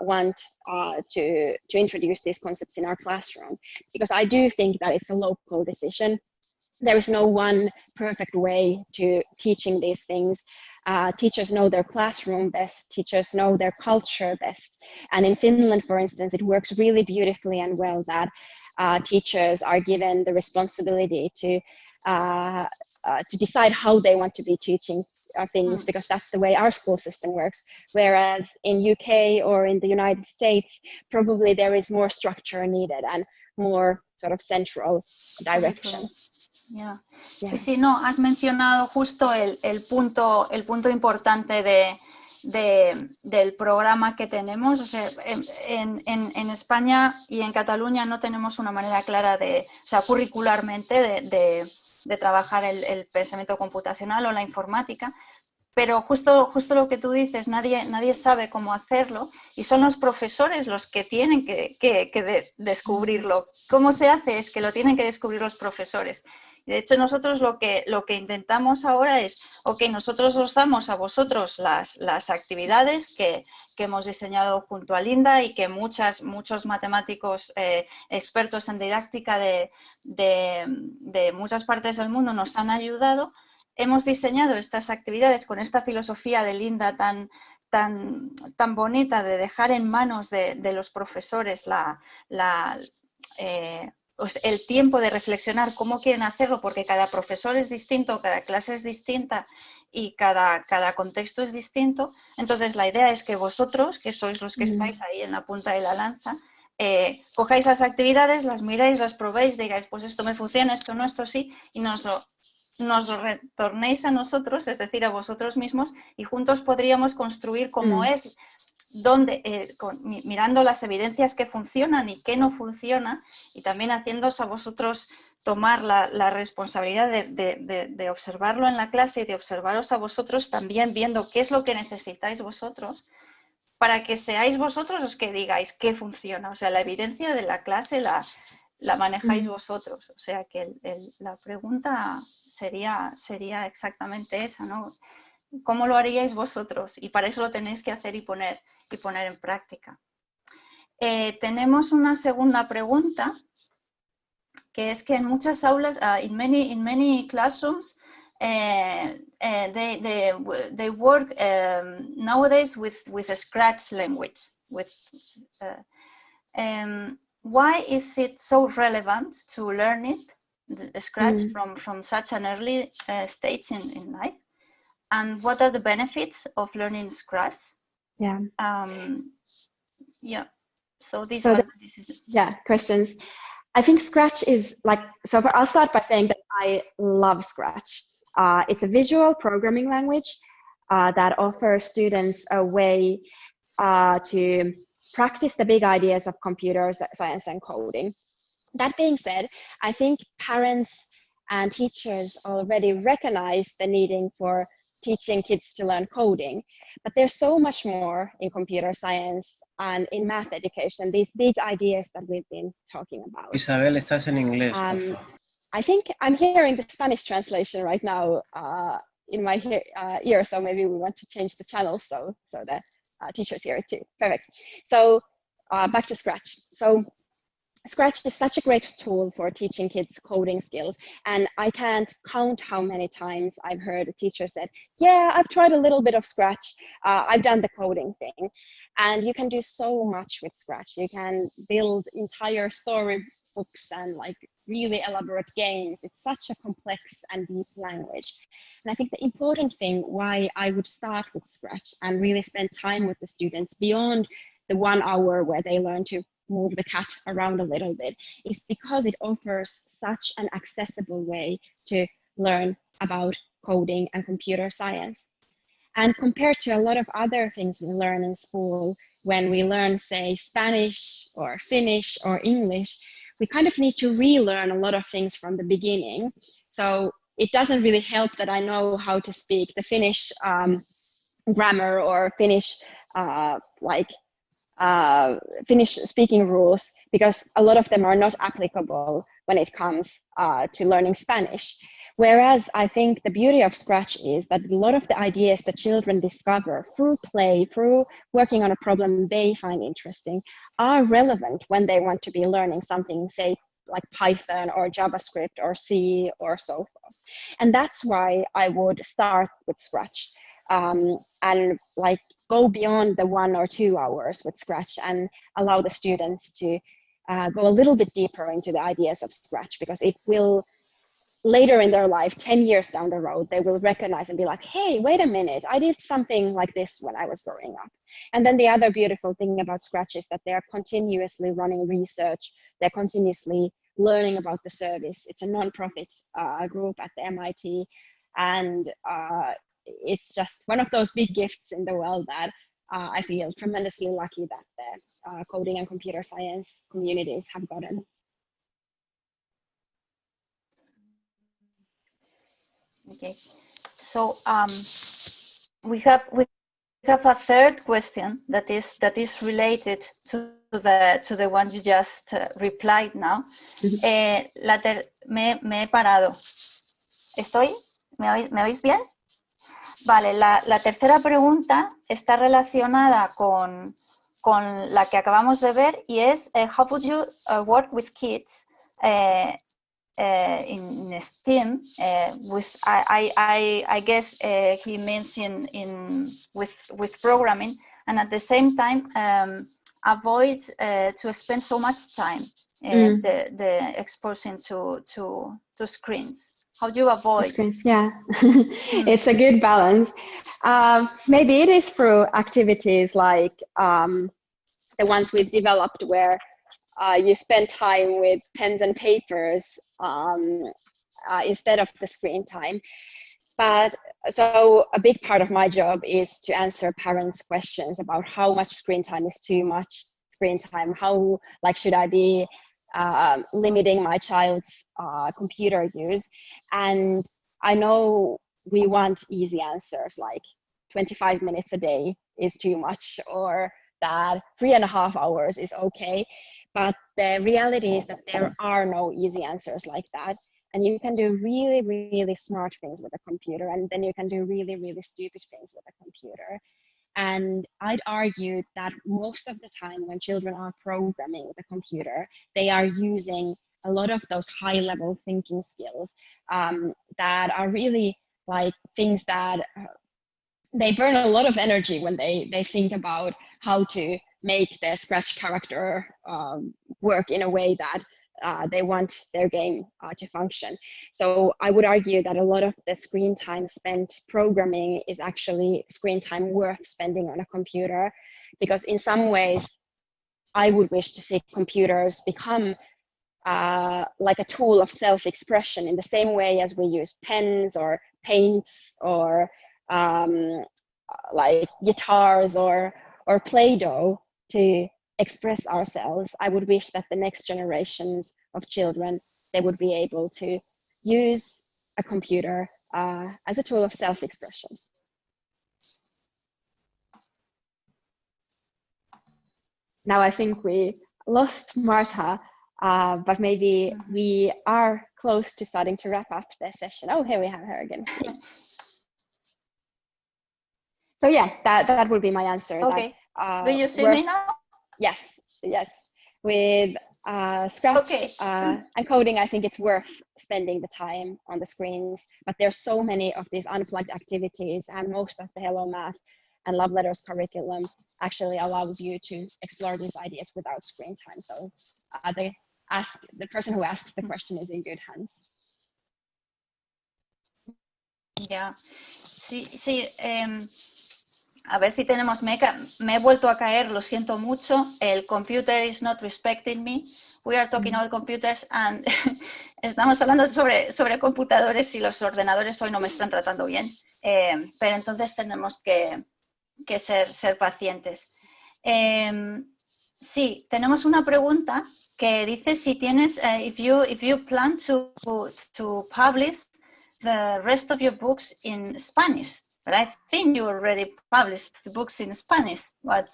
want to introduce these concepts in our classroom, because I do think that it's a local decision. There is no one perfect way to teaching these things. Teachers know their classroom best, teachers know their culture best. And in Finland, for instance, it works really beautifully and well that teachers are given the responsibility to decide how they want to be teaching things, because that's the way our school system works. Whereas in UK or in the United States, probably there is more structure needed and more sort of central direction. Yeah. Sí, sí, no, has mencionado justo el punto importante del programa que tenemos. O sea, en España y en Cataluña no tenemos una manera clara curricularmente de trabajar el pensamiento computacional o la informática, pero justo lo que tú dices, nadie sabe cómo hacerlo y son los profesores los que tienen que descubrirlo. ¿Cómo se hace? Es que lo tienen que descubrir los profesores. De hecho, nosotros lo que intentamos ahora es, ok, nosotros os damos a vosotros las actividades que hemos diseñado junto a Linda y que muchos matemáticos expertos en didáctica de muchas partes del mundo nos han ayudado. Hemos diseñado estas actividades con esta filosofía de Linda tan bonita de dejar en manos de los profesores pues el tiempo de reflexionar cómo quieren hacerlo, porque cada profesor es distinto, cada clase es distinta y cada contexto es distinto. Entonces la idea es que vosotros, que sois los que estáis ahí en la punta de la lanza, cojáis las actividades, las miráis, las probéis, digáis, pues esto me funciona, esto no, esto sí, y nos retornéis a nosotros, es decir, a vosotros mismos, y juntos podríamos construir cómo es, mirando las evidencias que funcionan y que no funcionan, y también haciéndoos a vosotros tomar la responsabilidad de observarlo en la clase y de observaros a vosotros también viendo qué es lo que necesitáis vosotros, para que seáis vosotros los que digáis qué funciona. O sea, la evidencia de la clase la manejáis vosotros. O sea, que la pregunta sería exactamente esa, ¿no? ¿Cómo lo haríais vosotros? Y para eso lo tenéis que hacer y poner en práctica. Tenemos una segunda pregunta, que es que en muchas aulas, in many classrooms, they work nowadays with a Scratch language. Why is it so relevant to learn it, the Scratch, from such an early stage in life? And what are the benefits of learning Scratch? Yeah. So these questions. I think Scratch is I'll start by saying that I love Scratch. It's a visual programming language that offers students a way to practice the big ideas of computer science and coding. That being said, I think parents and teachers already recognize the needing for teaching kids to learn coding, but there's so much more in computer science and in math education, these big ideas that we've been talking about. Isabel, estás en inglés. I think I'm hearing the Spanish translation right now in my ear, so maybe we want to change the channel so the teachers hear it too. Perfect. So back to Scratch. So Scratch is such a great tool for teaching kids coding skills, and I can't count how many times I've heard a teacher said, yeah, I've tried a little bit of Scratch, I've done the coding thing. And you can do so much with Scratch. You can build entire storybooks and really elaborate games. It's such a complex and deep language. And I think the important thing why I would start with Scratch and really spend time with the students beyond the 1 hour where they learn to move the cat around a little bit is because it offers such an accessible way to learn about coding and computer science. And compared to a lot of other things we learn in school, when we learn, say, Spanish or Finnish or English, we kind of need to relearn a lot of things from the beginning. So it doesn't really help that I know how to speak the Finnish grammar or Finnish Finnish speaking rules, because a lot of them are not applicable when it comes to learning Spanish. Whereas I think the beauty of Scratch is that a lot of the ideas that children discover through play, through working on a problem they find interesting, are relevant when they want to be learning something, say, like Python or JavaScript or C or so forth. And that's why I would start with Scratch, and like go beyond the 1 or 2 hours with Scratch and allow the students to go a little bit deeper into the ideas of Scratch, because it will later in their life, 10 years down the road, they will recognize and be like, hey, wait a minute, I did something like this when I was growing up. And then the other beautiful thing about Scratch is that they're continuously running research. They're continuously learning about the service. It's a non-profit group at the MIT. And it's just one of those big gifts in the world that I feel tremendously lucky that the coding and computer science communities have gotten. Okay, so we have a third question that is related to the one you just replied now. Me he parado. ¿Estoy? ¿Me oís bien? Vale, la tercera pregunta está relacionada con la que acabamos de ver, y es how would you work with kids in STEAM, with I guess he means with programming, and at the same time avoid to spend so much time the exposing to screens. How do you avoid? Screens, yeah. It's a good balance. Maybe it is through activities like the ones we've developed where you spend time with pens and papers instead of the screen time. But so a big part of my job is to answer parents' questions about how much screen time is too much screen time. How should I be limiting my child's computer use? And I know we want easy answers like 25 minutes a day is too much, or that 3.5 hours is okay. But the reality is that there are no easy answers like that. And you can do really, really smart things with a computer, and then you can do really, really stupid things with a computer. And I'd argue that most of the time when children are programming with a computer, they are using a lot of those high-level thinking skills that are really like things that they burn a lot of energy when they think about how to make the Scratch character work in a way that they want their game to function. So I would argue that a lot of the screen time spent programming is actually screen time worth spending on a computer, because in some ways I would wish to see computers become like a tool of self-expression in the same way as we use pens or paints or like guitars or Play-Doh to express ourselves. I would wish that the next generations of children, they would be able to use a computer as a tool of self-expression. Now I think we lost Marta, but maybe we are close to starting to wrap up the session. Oh, here we have her again. So yeah, that would be my answer. Okay. That, do you see me now? Yes. With Scratch and coding, I think it's worth spending the time on the screens, but there's so many of these unplugged activities, and most of the Hello Math and Love Letters curriculum actually allows you to explore these ideas without screen time. So the person who asks the question is in good hands. Yeah. Sí. A ver si tenemos, me he vuelto a caer, lo siento mucho. El computer is not respecting me. We are talking about computers, and estamos hablando sobre computadores, y los ordenadores hoy no me están tratando bien. Pero entonces tenemos que ser pacientes. Sí, tenemos una pregunta que dice si tienes, if you plan to publish the rest of your books in Spanish. But I think you already published the books in Spanish. What?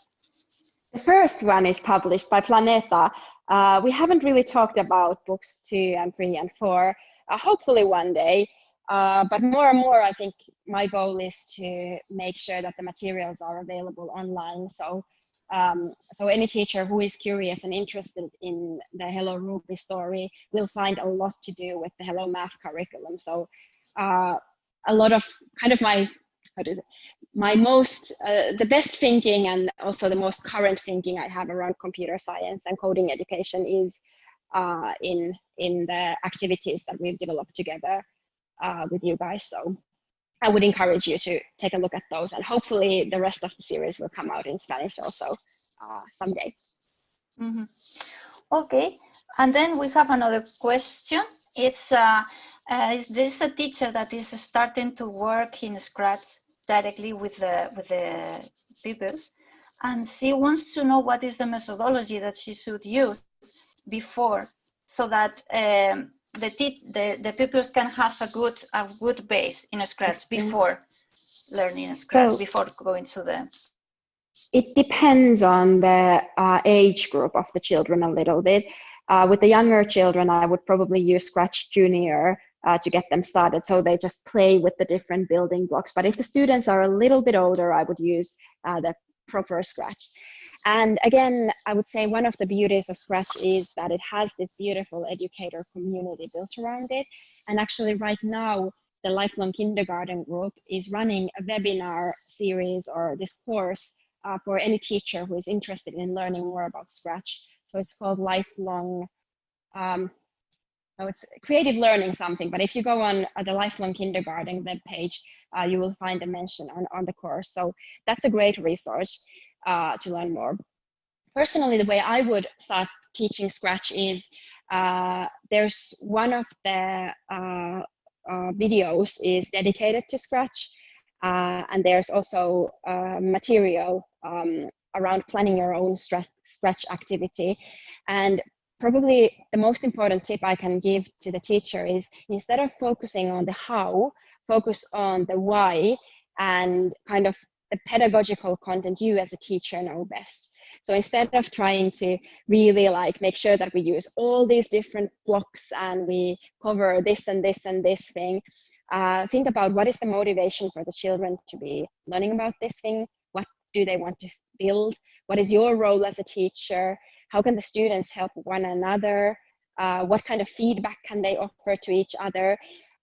The first one is published by Planeta. We haven't really talked about books 2 and 3 and 4. Hopefully one day. But more and more, I think my goal is to make sure that the materials are available online. So any teacher who is curious and interested in the Hello Ruby story will find a lot to do with the Hello Math curriculum. So a lot of kind of my most, the best thinking and also the most current thinking I have around computer science and coding education is in the activities that we've developed together with you guys. So I would encourage you to take a look at those, and hopefully the rest of the series will come out in Spanish also someday. Mm-hmm. Okay, and then we have another question. It's there's a teacher that is starting to work in Scratch directly with the pupils, and she wants to know what is the methodology that she should use before, so that the pupils can have a good base in Scratch before learning Scratch, so, before going to the... It depends on the age group of the children a little bit. With the younger children, I would probably use Scratch Junior to get them started, so they just play with the different building blocks. But if the students are a little bit older, I would use the proper Scratch. And again, I would say one of the beauties of Scratch is that it has this beautiful educator community built around it. And actually right now, the Lifelong Kindergarten group is running a webinar series or this course for any teacher who is interested in learning more about Scratch. So it's called Lifelong, it's creative learning something, but if you go on the Lifelong Kindergarten webpage, you will find a mention on the course. So that's a great resource to learn more. Personally, the way I would start teaching Scratch is there's one of the videos is dedicated to Scratch, and there's also material around planning your own Scratch activity. And probably the most important tip I can give to the teacher is, instead of focusing on the how, focus on the why and kind of the pedagogical content you as a teacher know best. So instead of trying to really like make sure that we use all these different blocks and we cover this and this and this thing, think about what is the motivation for the children to be learning about this thing. What do they want to build? What is your role as a teacher? How can the students help one another? What kind of feedback can they offer to each other?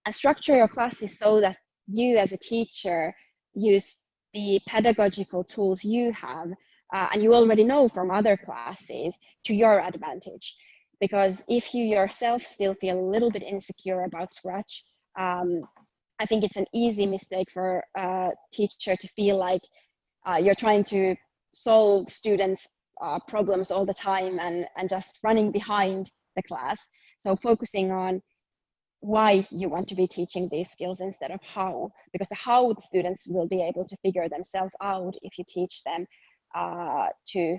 And structure your classes so that you as a teacher use the pedagogical tools you have and you already know from other classes to your advantage. Because if you yourself still feel a little bit insecure about Scratch, I think it's an easy mistake for a teacher to feel like you're trying to solve students' problems all the time and just running behind the class. So focusing on why you want to be teaching these skills instead of how, because the how the students will be able to figure themselves out if you teach them to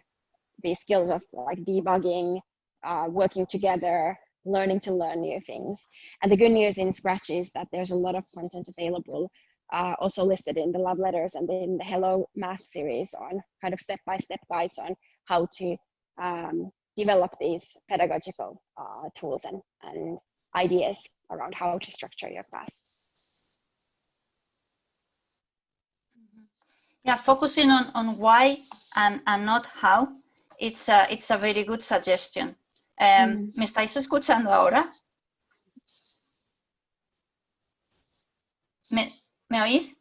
these skills of like debugging, working together, learning to learn new things. And the good news in Scratch is that there's a lot of content available, also listed in the love letters and in the Hello Math series on kind of step-by-step guides on how to develop these pedagogical tools and ideas around how to structure your class. Yeah, focusing on why and not how, it's a very good suggestion. ¿Me estáis escuchando ahora? ¿Me oís?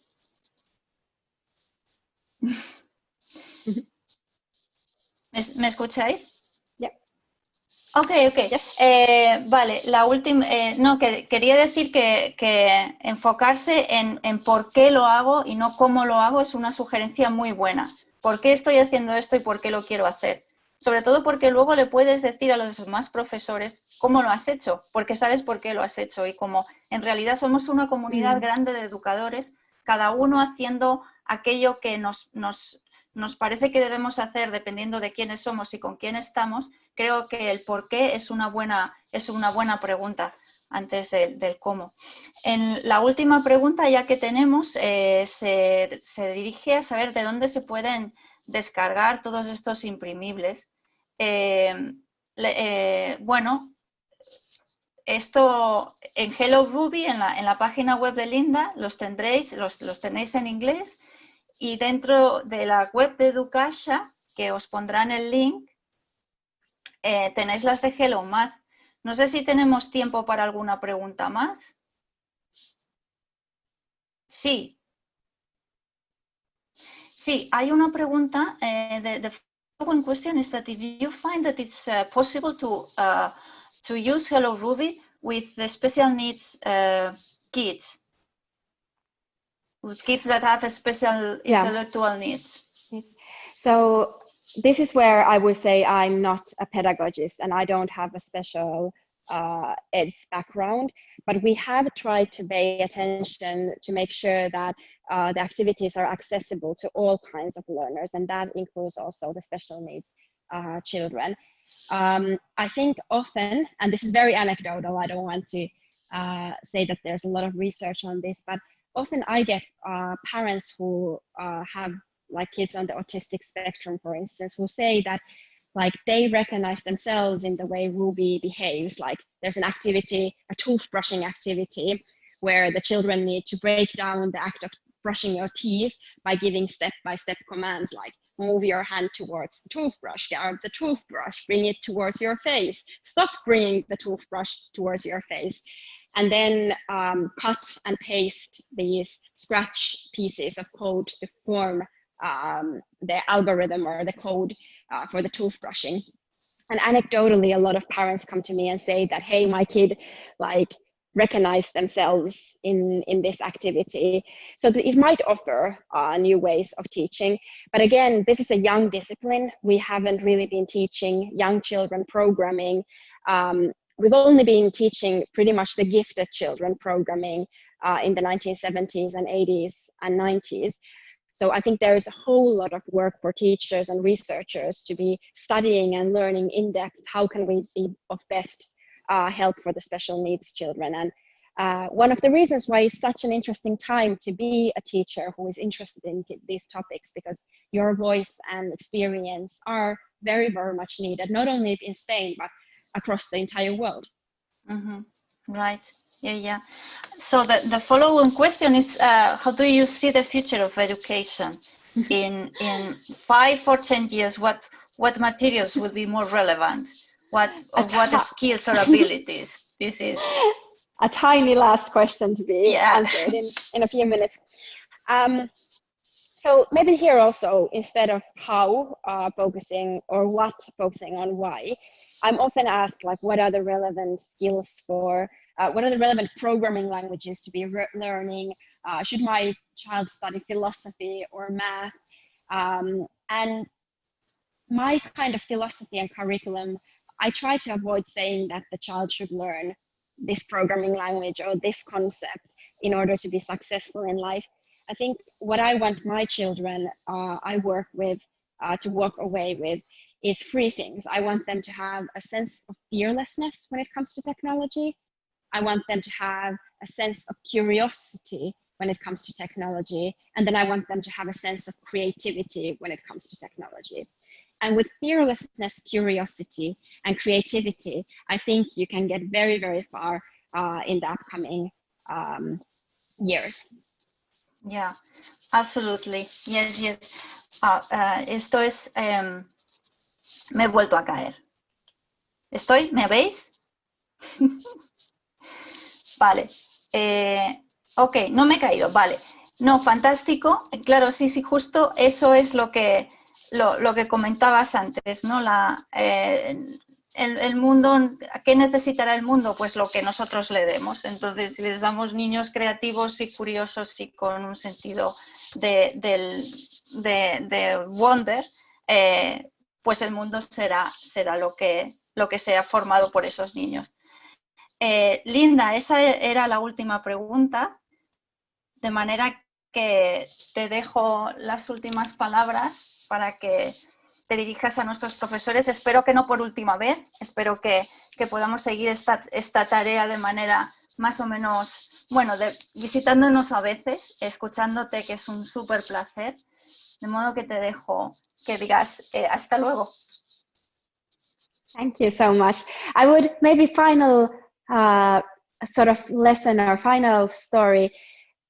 ¿Me escucháis? Ok. Vale, la última, no, que quería decir que enfocarse en por qué lo hago y no cómo lo hago es una sugerencia muy buena. ¿Por qué estoy haciendo esto y por qué lo quiero hacer? Sobre todo porque luego le puedes decir a los demás profesores cómo lo has hecho, porque sabes por qué lo has hecho. Y como en realidad somos una comunidad grande de educadores, cada uno haciendo aquello que nos parece que debemos hacer dependiendo de quiénes somos y con quién estamos, creo que el por qué es una buena pregunta antes del cómo. En la última pregunta ya que tenemos se dirige a saber de dónde se pueden descargar todos estos imprimibles. Bueno, esto en Hello Ruby, en la página web de Linda, los tenéis en inglés, y dentro de la web de EduCaixa, que os pondrán el link, tenéis las de Hello Math. No sé si tenemos tiempo para alguna pregunta más. Sí. Sí, hay una pregunta. The following question is that if you find that it's possible to use Hello Ruby with the special needs kids, with kids that have a special intellectual needs. So this is where I would say I'm not a pedagogist and I don't have a special eds background, but we have tried to pay attention to make sure that the activities are accessible to all kinds of learners, and that includes also the special needs children. I think often, and this is very anecdotal, I don't want to say that there's a lot of research on this, but often I get parents who have like kids on the autistic spectrum, for instance, who say that like they recognize themselves in the way Ruby behaves. Like there's an activity, a toothbrushing activity, where the children need to break down the act of brushing your teeth by giving step-by-step commands like move your hand towards the toothbrush, grab the toothbrush, bring it towards your face, stop bringing the toothbrush towards your face, and then cut and paste these scratch pieces of code to form the algorithm or the code for the toothbrushing. And anecdotally, a lot of parents come to me and say that, hey, my kid like recognized themselves in this activity. So that it might offer new ways of teaching. But again, this is a young discipline. We haven't really been teaching young children programming. We've only been teaching pretty much the gifted children programming in the 1970s and 80s and 90s. So I think there is a whole lot of work for teachers and researchers to be studying and learning in depth. How can we be of best help for the special needs children? And one of the reasons why it's such an interesting time to be a teacher who is interested in these topics, because your voice and experience are very, very much needed, not only in Spain, but across the entire world. Mm-hmm. Right. Yeah. So the following question is, how do you see the future of education in 5 or 10 years? What materials will be more relevant? What skills or abilities? This is a tiny last question to be answered in a few minutes. So maybe here also, instead of how focusing or what focusing on why, I'm often asked like, what are the relevant skills for, what are the relevant programming languages to be learning? Should my child study philosophy or math? And my kind of philosophy and curriculum, I try to avoid saying that the child should learn this programming language or this concept in order to be successful in life. I think what I want my children I work with to walk away with is 3 things. I want them to have a sense of fearlessness when it comes to technology. I want them to have a sense of curiosity when it comes to technology. And then I want them to have a sense of creativity when it comes to technology. And with fearlessness, curiosity, and creativity, I think you can get very, very far in the upcoming years. Yeah, absolutely. Yes. Esto es... me he vuelto a caer. ¿Me veis? Vale. Ok, no me he caído. Vale. No, fantástico. Claro, sí, justo eso es lo que comentabas antes, ¿no? El mundo, ¿qué necesitará el mundo? Pues lo que nosotros le demos. Entonces, si les damos niños creativos y curiosos y con un sentido de wonder, pues el mundo será lo que sea formado por esos niños. Linda, esa era la última pregunta, de manera que te dejo las últimas palabras para que te dirijas a nuestros profesores. Espero que no por última vez, espero que podamos seguir esta tarea de manera más o menos, bueno, visitándonos a veces, escuchándote, que es un súper placer. De modo que te dejo que digas hasta luego. Thank you so much. I would maybe final sort of lesson or final story,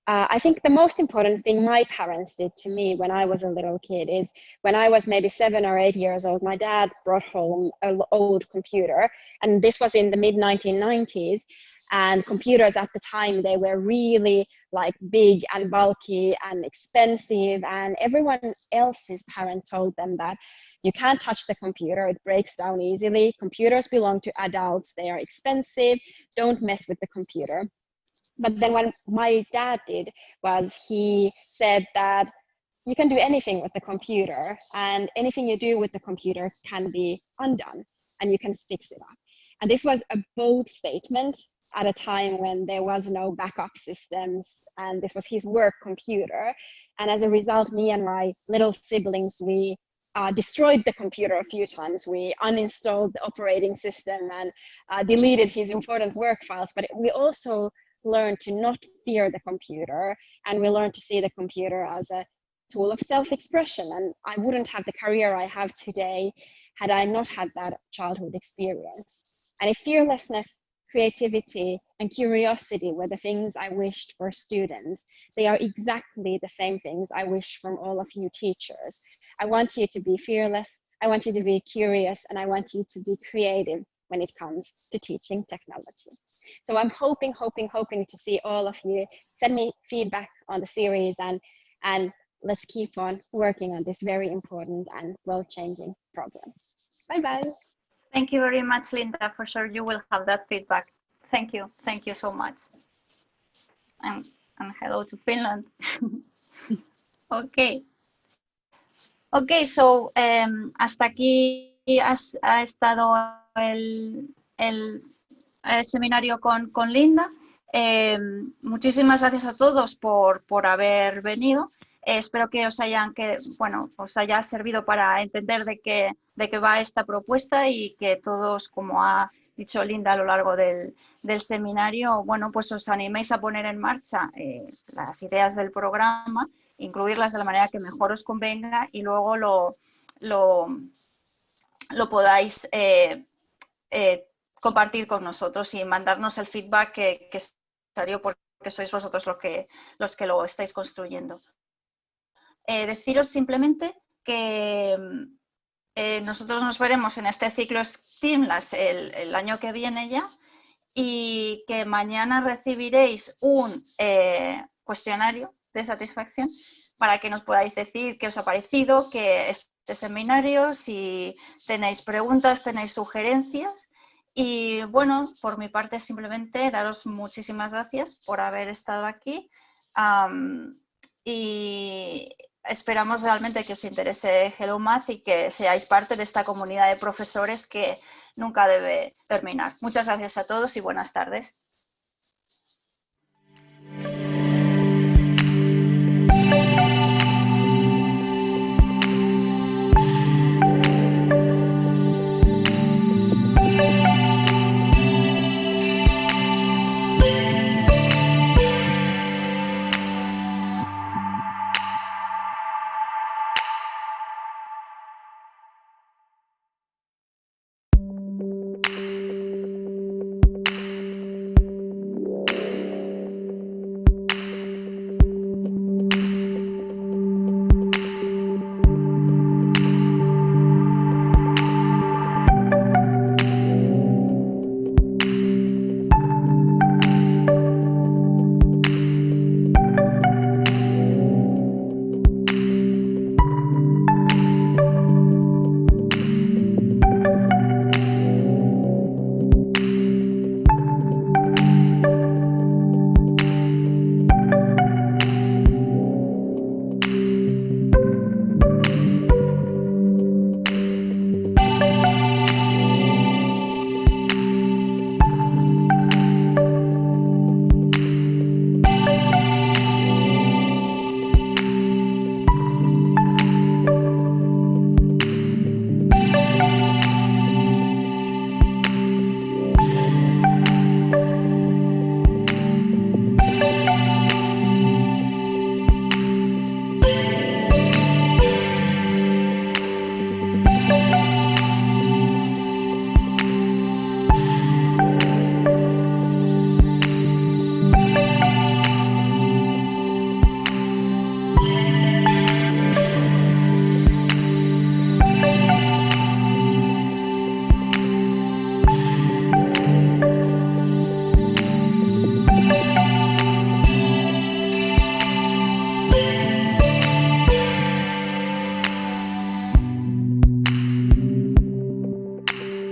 I think the most important thing my parents did to me when I was a little kid is when I was maybe 7 or 8 years old, my dad brought home an old computer, and this was in the mid-1990s. And computers at the time, they were really like big and bulky and expensive, and everyone else's parent told them that you can't touch the computer, it breaks down easily. Computers belong to adults, they are expensive, don't mess with the computer. But then what my dad did was he said that you can do anything with the computer, and anything you do with the computer can be undone, and you can fix it up. And this was a bold statement at a time when there was no backup systems, and this was his work computer. And as a result, me and my little siblings, we destroyed the computer a few times. We uninstalled the operating system and deleted his important work files, but we also learned to not fear the computer, and we learned to see the computer as a tool of self-expression. And I wouldn't have the career I have today had I not had that childhood experience. And if fearlessness, creativity, and curiosity were the things I wished for students, they are exactly the same things I wish from all of you teachers. I want you to be fearless, I want you to be curious, and I want you to be creative when it comes to teaching technology. So I'm hoping to see all of you. Send me feedback on the series, and let's keep on working on this very important and world-changing problem. Bye-bye. Thank you very much, Linda. For sure you will have that feedback. Thank you so much. And hello to Finland. Okay, so hasta aquí ha estado el seminario con Linda. Muchísimas gracias a todos por haber venido. Espero que os haya servido para entender de qué va esta propuesta, y que todos, como ha dicho Linda a lo largo del seminario, pues os animéis a poner en marcha las ideas del programa, incluirlas de la manera que mejor os convenga, y luego lo podáis compartir con nosotros y mandarnos el feedback que es necesario, porque sois vosotros los que lo estáis construyendo. Deciros simplemente que nosotros nos veremos en este ciclo STEAMlas el año que viene ya, y que mañana recibiréis un cuestionario de satisfacción para que nos podáis decir qué os ha parecido, que este seminario, si tenéis preguntas, tenéis sugerencias. Y por mi parte simplemente daros muchísimas gracias por haber estado aquí, y esperamos realmente que os interese Hello Math y que seáis parte de esta comunidad de profesores que nunca debe terminar. Muchas gracias a todos y buenas tardes.